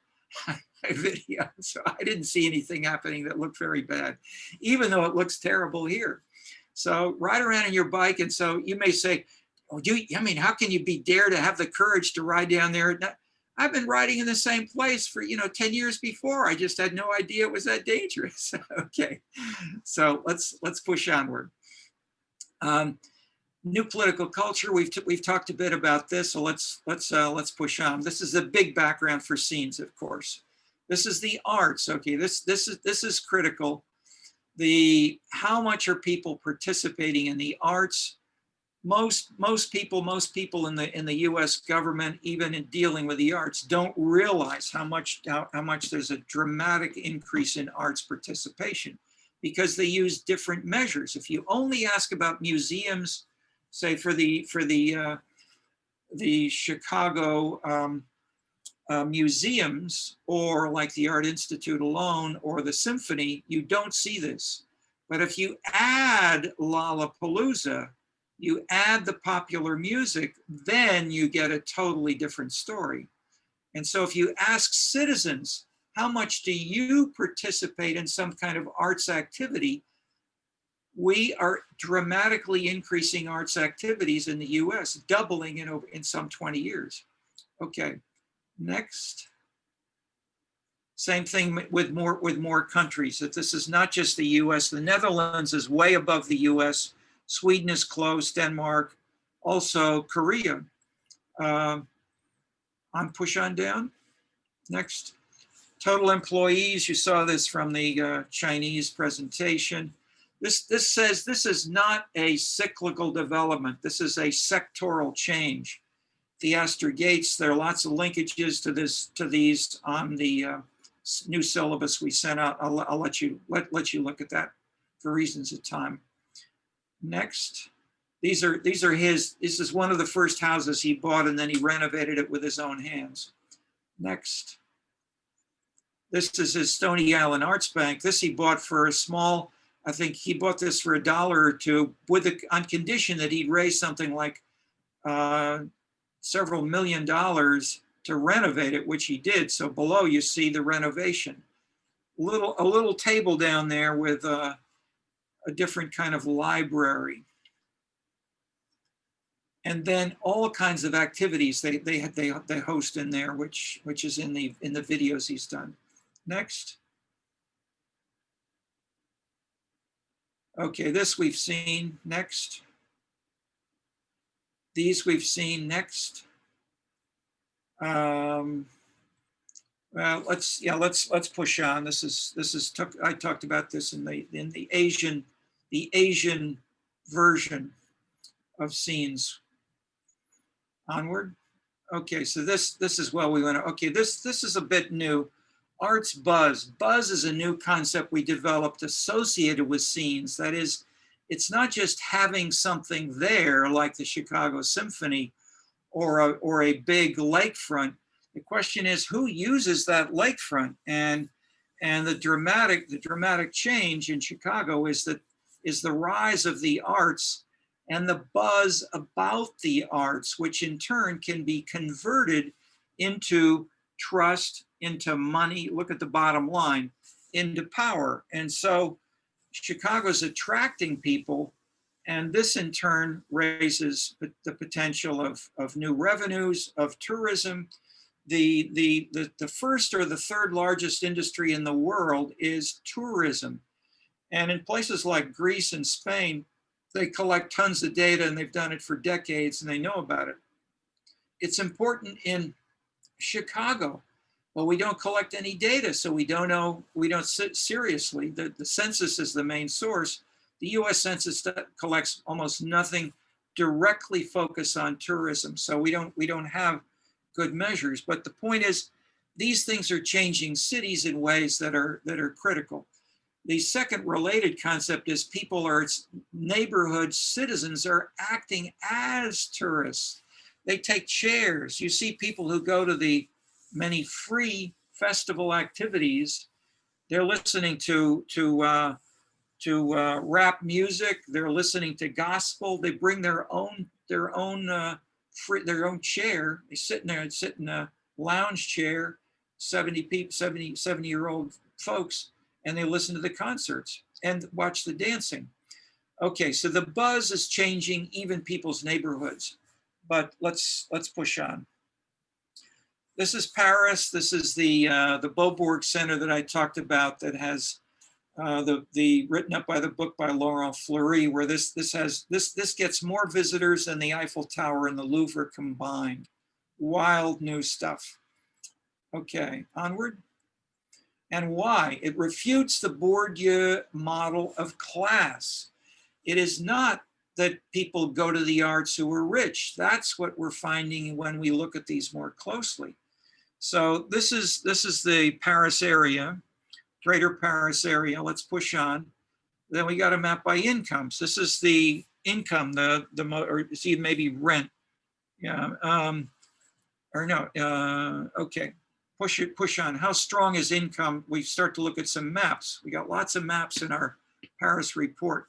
A: video. So I didn't see anything happening that looked very bad, even though it looks terrible here. So ride around on your bike. And so you may say, oh, how can you dare to have the courage to ride down there? I've been riding in the same place for 10 years before. I just had no idea it was that dangerous. Okay, so let's push onward. New political culture. We've talked a bit about this, so let's push on. This is a big background for scenes, of course. This is the arts. Okay, this is critical. How much are people participating in the arts? Most people in the U.S. government, even in dealing with the arts, don't realize how much there's a dramatic increase in arts participation, because they use different measures. If you only ask about museums, say for the Chicago museums, or like the Art Institute alone, or the symphony, you don't see this. But if you add Lollapalooza, you add the popular music, then you get a totally different story. And so if you ask citizens, how much do you participate in some kind of arts activity? We are dramatically increasing arts activities in the US, doubling in some 20 years. Okay, next. Same thing with more countries, that this is not just the US. The Netherlands is way above the US. Sweden is close, Denmark, also Korea. On push on down. Next. Total employees, you saw this from the Chinese presentation. This says this is not a cyclical development. This is a sectoral change. Theaster Gates, there are lots of linkages to these on the new syllabus we sent out. I'll let you look at that for reasons of time. Next, this is one of the first houses he bought, and then he renovated it with his own hands. Next. This is his Stony Island Arts Bank. This he bought for a small, I think he bought this for $1 or $2 on condition that he'd raise something like several $1 million to renovate it, which he did. So below you see the renovation. A little table down there with a different kind of library. And then all kinds of activities they host in there, which is in the videos he's done. Next. Okay, this we've seen. Next. These we've seen. Next. Well, let's push on. I talked about this in the Asian version of scenes. Onward. Okay, so this is well we went. Okay, this is a bit new. Arts buzz. Buzz is a new concept we developed associated with scenes. That is, it's not just having something there like the Chicago Symphony or a big lakefront. The question is who uses that lakefront, and the dramatic change in Chicago is the rise of the arts and the buzz about the arts, which in turn can be converted into trust, into money. Look at the bottom line, into power. And so Chicago's attracting people, and this in turn raises the potential of new revenues, of tourism. The first or the third largest industry in the world is tourism. And in places like Greece and Spain, they collect tons of data, and they've done it for decades, and they know about it. It's important in Chicago. Well, we don't collect any data, so we don't know, we don't sit seriously. The census is the main source. The US Census collects almost nothing directly focused on tourism, so we don't have good measures. But the point is, these things are changing cities in ways that are critical. The second related concept is neighborhood citizens are acting as tourists. They take chairs. You see people who go to the many free festival activities. They're listening to rap music. They're listening to gospel. They bring their own chair. They sit in a lounge chair, 70-year-old folks, and they listen to the concerts and watch the dancing. Okay, so the buzz is changing even people's neighborhoods, but let's push on. This is Paris. This is the Beaubourg Center that I talked about that has the written up by the book by Laurent Fleury, where this gets more visitors than the Eiffel Tower and the Louvre combined. Wild new stuff. Okay, onward. And why? It refutes the Bourdieu model of class. It is not that people go to the arts who are rich. That's what we're finding when we look at these more closely. So this is the Paris area, Greater Paris area. Let's push on. Then we got a map by incomes. This is the income, or see maybe rent. Yeah, okay. Push on. How strong is income? We start to look at some maps. We got lots of maps in our Paris report.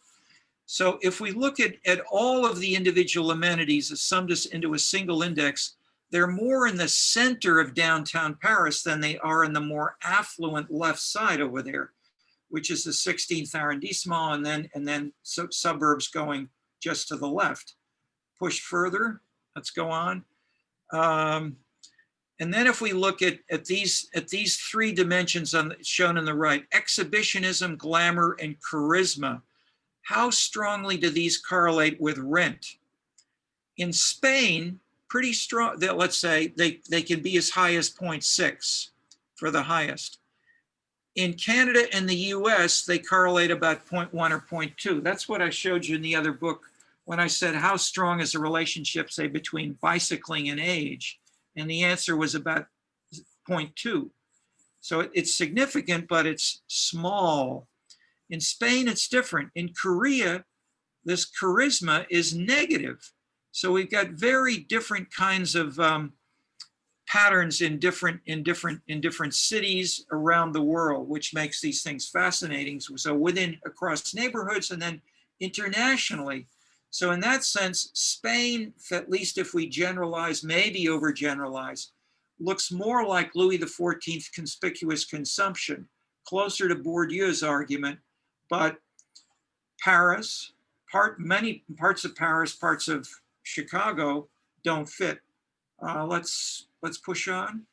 A: So if we look at all of the individual amenities summed into a single index, they're more in the center of downtown Paris than they are in the more affluent left side over there, which is the 16th arrondissement, and then suburbs going just to the left. Push further. Let's go on. And then if we look at these three dimensions shown on the right, exhibitionism, glamour, and charisma, how strongly do these correlate with rent? In Spain, pretty strong, let's say they can be as high as 0.6 for the highest. In Canada and the US, they correlate about 0.1 or 0.2. That's what I showed you in the other book when I said how strong is the relationship, say, between bicycling and age. And the answer was about 0.2. So it's significant, but it's small. In Spain, it's different. In Korea, this charisma is negative. So we've got very different kinds of patterns in different cities around the world, which makes these things fascinating. So across neighborhoods and then internationally. So in that sense, Spain, at least if we generalize, maybe overgeneralize, looks more like Louis XIV conspicuous consumption, closer to Bourdieu's argument, but Paris, many parts of Paris, parts of Chicago don't fit. Let's push on.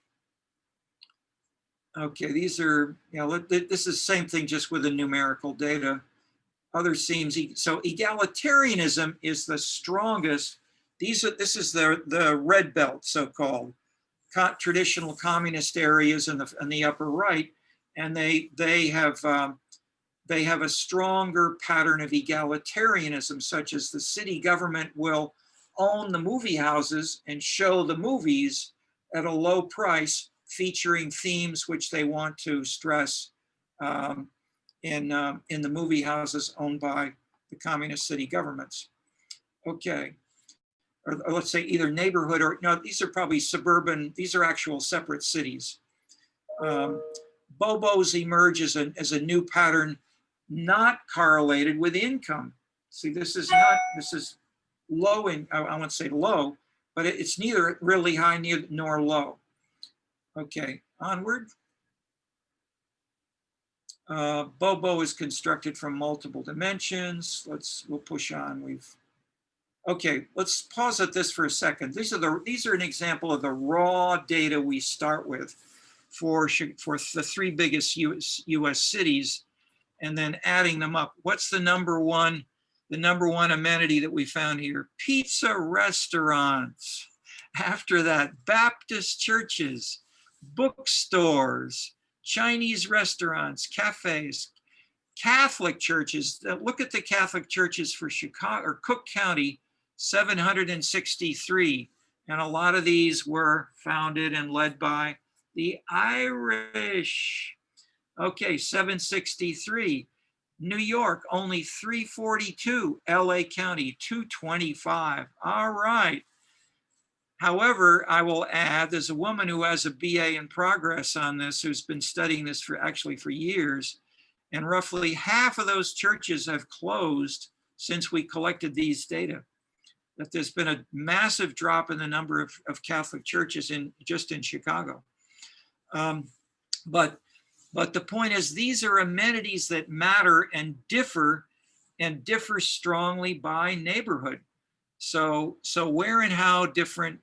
A: Okay, these are, this is the same thing just with the numerical data. Other seems, so egalitarianism is the strongest. This is the red belt, so-called traditional communist areas in the upper right, and they have a stronger pattern of egalitarianism, such as the city government will own the movie houses and show the movies at a low price, featuring themes which they want to stress in the movie houses owned by the communist city governments. Okay, or let's say either neighborhood or, no, these are probably suburban, these are actual separate cities. Bobos emerge as a new pattern, not correlated with income. See, this is low in, I won't say low, but it's neither really high nor low. Okay, onward. Bobo is constructed from multiple dimensions. We'll push on. Okay, let's pause at this for a second. These are an example of the raw data we start with for the three biggest US cities, and then adding them up. What's the number one amenity that we found here? Pizza restaurants. After that, Baptist churches, bookstores, Chinese restaurants, cafes, Catholic churches. Look at the Catholic churches for Chicago or Cook County, 763. And a lot of these were founded and led by the Irish. Okay, 763. New York, only 342. LA County, 225. All right. However, I will add, there's a woman who has a BA in progress on this, who's been studying this for years, and roughly half of those churches have closed since we collected these data. That there's been a massive drop in the number of Catholic churches just in Chicago. But the point is, these are amenities that matter and differ strongly by neighborhood. So where and how different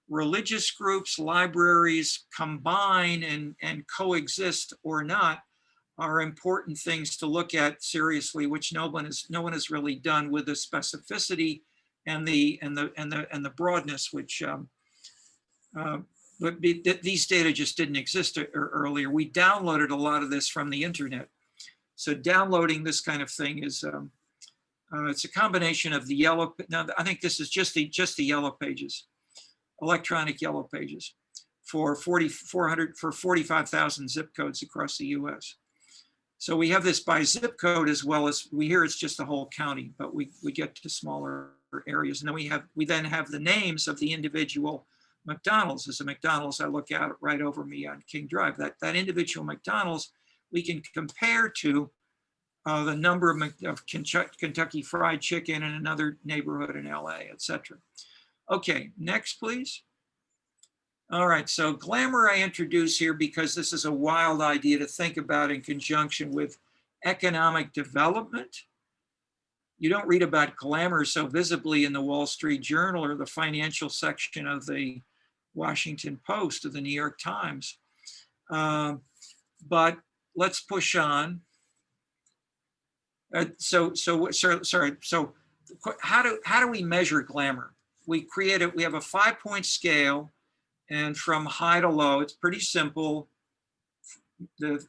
A: religious groups, libraries combine and coexist or not are important things to look at seriously, which no one has really done with the specificity and the broadness, which these data just didn't exist earlier. We downloaded a lot of this from the internet. So downloading this kind of thing is it's a combination of the yellow. Now, I think this is just the yellow pages, electronic yellow pages for 45,000 zip codes across the US. So we have this by zip code, as well as it's just the whole county, but we get to smaller areas. And then we then have the names of the individual McDonald's. There's a McDonald's I look at right over me on King Drive. That individual McDonald's we can compare to the number of Kentucky Fried Chicken in another neighborhood in LA, etc. Okay, next, please. All right, so glamour I introduce here because this is a wild idea to think about in conjunction with economic development. You don't read about glamour so visibly in the Wall Street Journal or the financial section of the Washington Post or the New York Times. But let's push on. So how do we measure glamour? We have a 5-point scale, and from high to low, it's pretty simple. The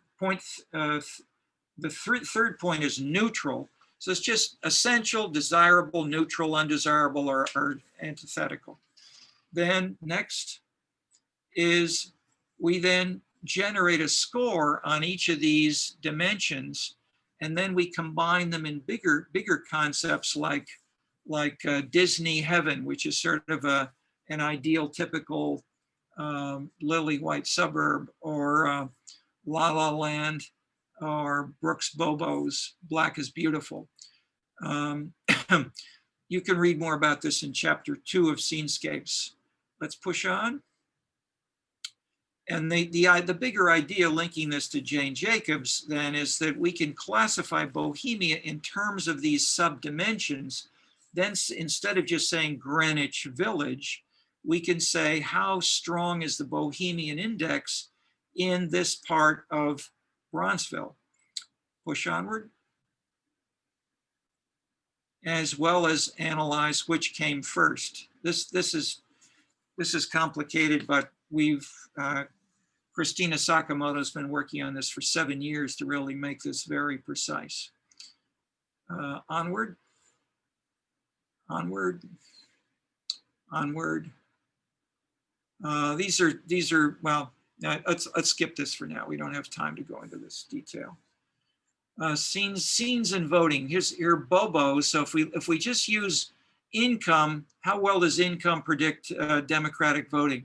A: third point is neutral. So it's just essential, desirable, neutral, undesirable, or antithetical. Then next is we then generate a score on each of these dimensions, and then we combine them in bigger concepts like Disney Heaven, which is sort of an ideal, typical lily white suburb, or La La Land, or Brooks Bobo's Black is Beautiful. You can read more about this in chapter 2 of Scenescapes. Let's push on. And the bigger idea linking this to Jane Jacobs then is that we can classify Bohemia in terms of these subdimensions. Then instead of just saying Greenwich Village, we can say how strong is the Bohemian index in this part of Bronzeville. Push onward. As well as analyze which came first. This is complicated, but Christina Sakamoto has been working on this for 7 years to really make this very precise. Onward, onward, onward. These are well. Let's skip this for now. We don't have time to go into this detail. Scenes and voting. Here's your Bobo. So if we just use income, how well does income predict Democratic voting?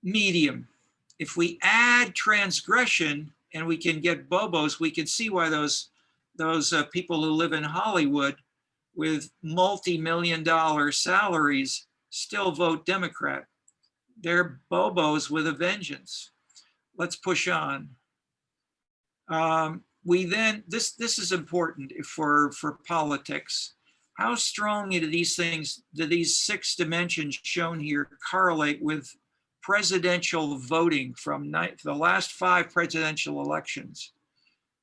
A: Medium. If we add transgression and we can get Bobos, we can see why those people who live in Hollywood with multi-million-dollar salaries still vote Democrat. They're Bobos with a vengeance. Let's push on. This is important for politics. How strong do these things, do these 6 dimensions shown here correlate with presidential voting from the last 5 presidential elections?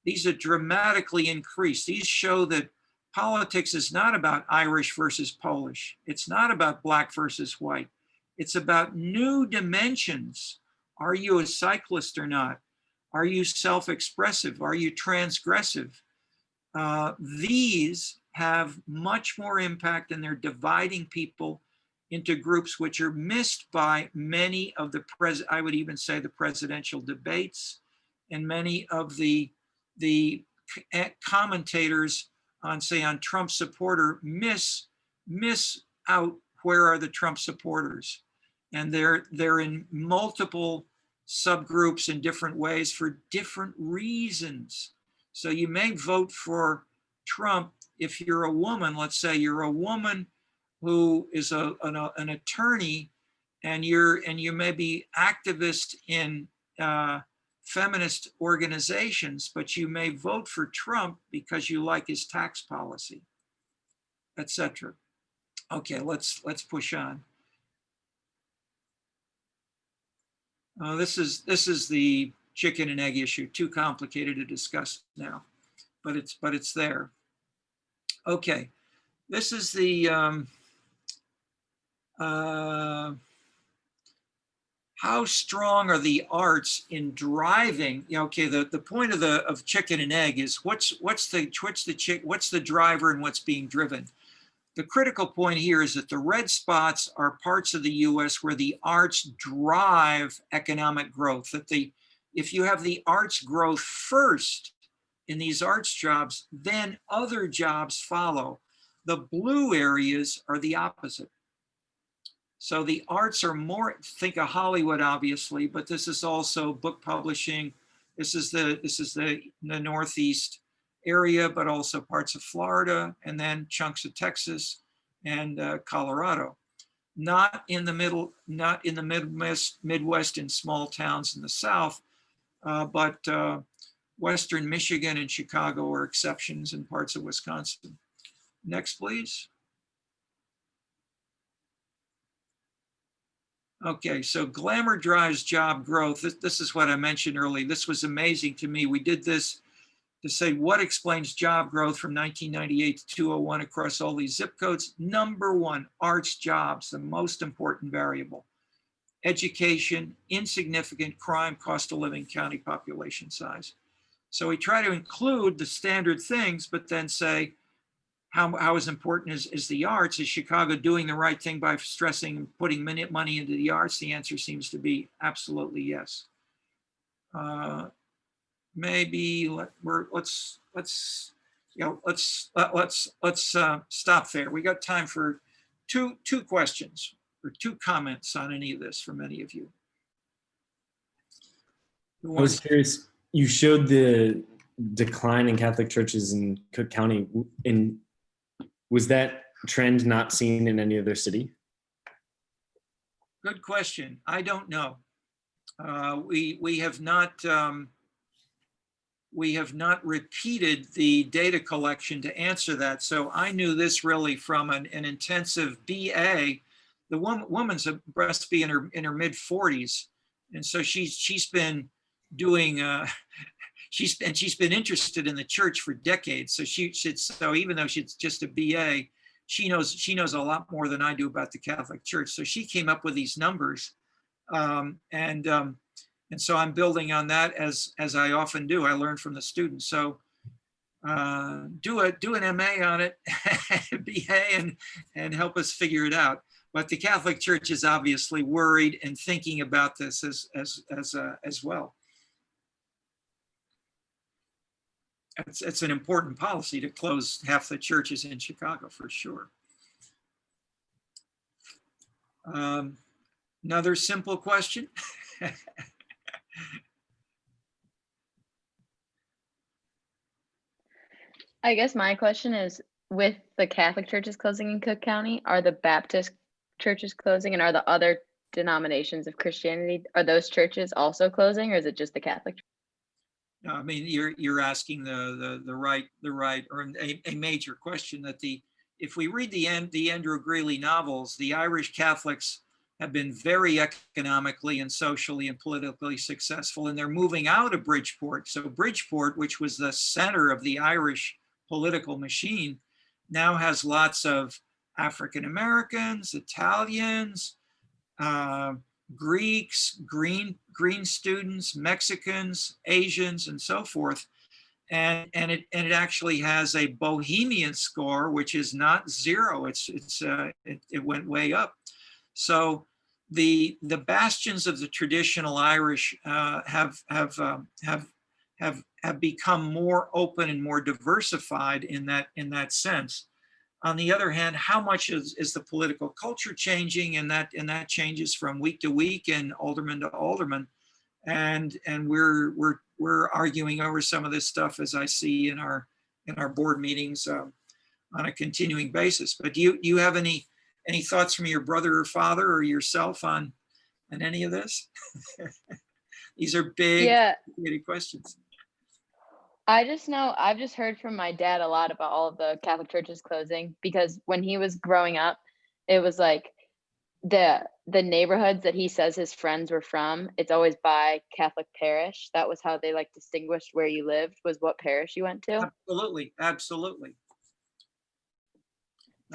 A: These are dramatically increased. These show that politics is not about Irish versus Polish. It's not about black versus white. It's about new dimensions. Are you a cyclist or not? Are you self-expressive? Are you transgressive? These have much more impact, and they're dividing people into groups which are missed by many of the I would even say the presidential debates, and many of the commentators on, say, on Trump supporter miss out where are the Trump supporters, and they're in multiple subgroups in different ways for different reasons. So you may vote for Trump if you're a woman. Let's say you're a woman who is an attorney, and you may be activist in feminist organizations, but you may vote for Trump because you like his tax policy, etc. Okay, let's push on. This is the chicken and egg issue. Too complicated to discuss now, but it's there. Okay, this is the how strong are the arts in driving? Okay, the point of chicken and egg is what's the driver and what's being driven. The critical point here is that the red spots are parts of the US where the arts drive economic growth, that if you have the arts growth first in these arts jobs, then other jobs follow. The blue areas are the opposite. So the arts are more, think of Hollywood, obviously, but this is also book publishing. This is the Northeast area, but also parts of Florida, and then chunks of Texas and Colorado. Not in the Midwest and small towns in the South, but Western Michigan and Chicago are exceptions, and parts of Wisconsin. Next, please. Okay, so glamour drives job growth. This is what I mentioned earlier. This was amazing to me. We did this to say what explains job growth from 1998 to 2001 across all these zip codes. Number one, arts jobs, the most important variable. Education, insignificant, crime, cost of living, county population size. So we try to include the standard things, but then say, how as important is the arts? Is Chicago doing the right thing by stressing and putting money into the arts? The answer seems to be absolutely yes. Maybe let's stop there. We got time for two questions or 2 comments on any of this from any of you.
K: I was curious. You showed the decline in Catholic churches in Cook County. Was that trend not seen in any other city?
A: Good question. I don't know. We have not repeated the data collection to answer that. So I knew this really from an intensive BA. The woman's breast be in her mid 40s, And so she's been doing, she's been interested in the church for decades. So so even though she's just a BA, she knows a lot more than I do about the Catholic Church. So she came up with these numbers, and so I'm building on that as I often do. I learn from the students. So do an MA on it, BA, and help us figure it out. But the Catholic Church is obviously worried and thinking about this as well. It's an important policy to close half the churches in Chicago, for sure. Another simple question.
L: I guess my question is, with the Catholic churches closing in Cook County, are the Baptist churches closing, and are the other denominations of Christianity, are those churches also closing, or is it just the Catholic?
A: No, I mean, you're asking the right or a major question. That if we read the Andrew Greeley novels, the Irish Catholics have been very economically and socially and politically successful, and they're moving out of Bridgeport. So Bridgeport, which was the center of the Irish political machine, now has lots of African Americans, Italians, Greeks, green students, Mexicans, Asians, and so forth. And it actually has a Bohemian score, which is not zero. It went way up. So the bastions of the traditional Irish have become more open and more diversified in that sense. On the other hand, how much is the political culture changing, and that changes from week to week and alderman to alderman, and we're arguing over some of this stuff, as I see in our board meetings on a continuing basis. But do you have any thoughts from your brother or father or yourself on any of this? These are big, complicated questions.
L: I just know, I've just heard from my dad a lot about all of the Catholic churches closing, because when he was growing up, it was like the neighborhoods that he says his friends were from, it's always by Catholic parish. That was how they like distinguished where you lived, was what parish you went to.
A: Absolutely.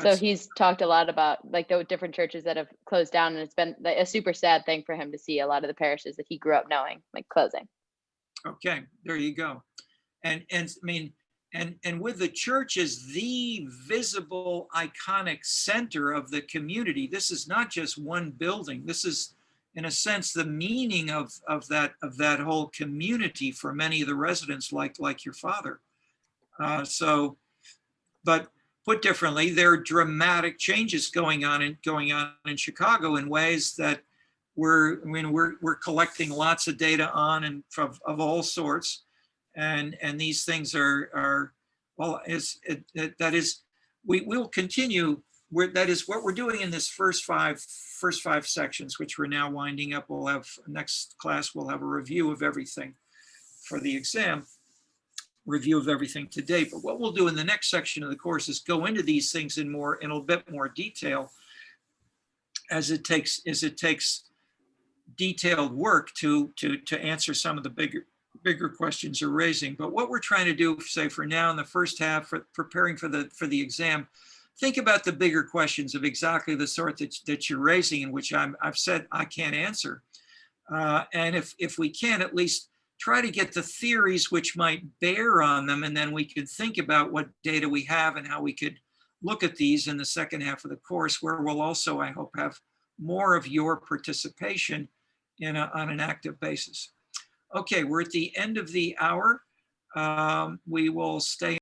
L: So he's talked a lot about like the different churches that have closed down, and it's been a super sad thing for him to see a lot of the parishes that he grew up knowing like closing.
A: Okay, there you go. And I mean, and with the church as the visible iconic center of the community, this is not just one building. This is, in a sense, the meaning of that whole community for many of the residents, like your father. But put differently, there are dramatic changes going on in Chicago in ways that we're collecting lots of data on, and of all sorts. And these things are well, we will continue. That is what we're doing in this first five sections, which we're now winding up. We'll have next class. We'll have a review of everything for the exam, review of everything to date. But what we'll do in the next section of the course is go into these things in a bit more detail, as it takes detailed work to answer some of the bigger questions you're raising. But what we're trying to do, say, for now in the first half, for preparing for the exam, think about the bigger questions of exactly the sort that you're raising, in which I've said I can't answer. And if we can, at least try to get the theories which might bear on them, and then we could think about what data we have and how we could look at these in the second half of the course, where we'll also, I hope, have more of your participation on an active basis. Okay, we're at the end of the hour. We will stay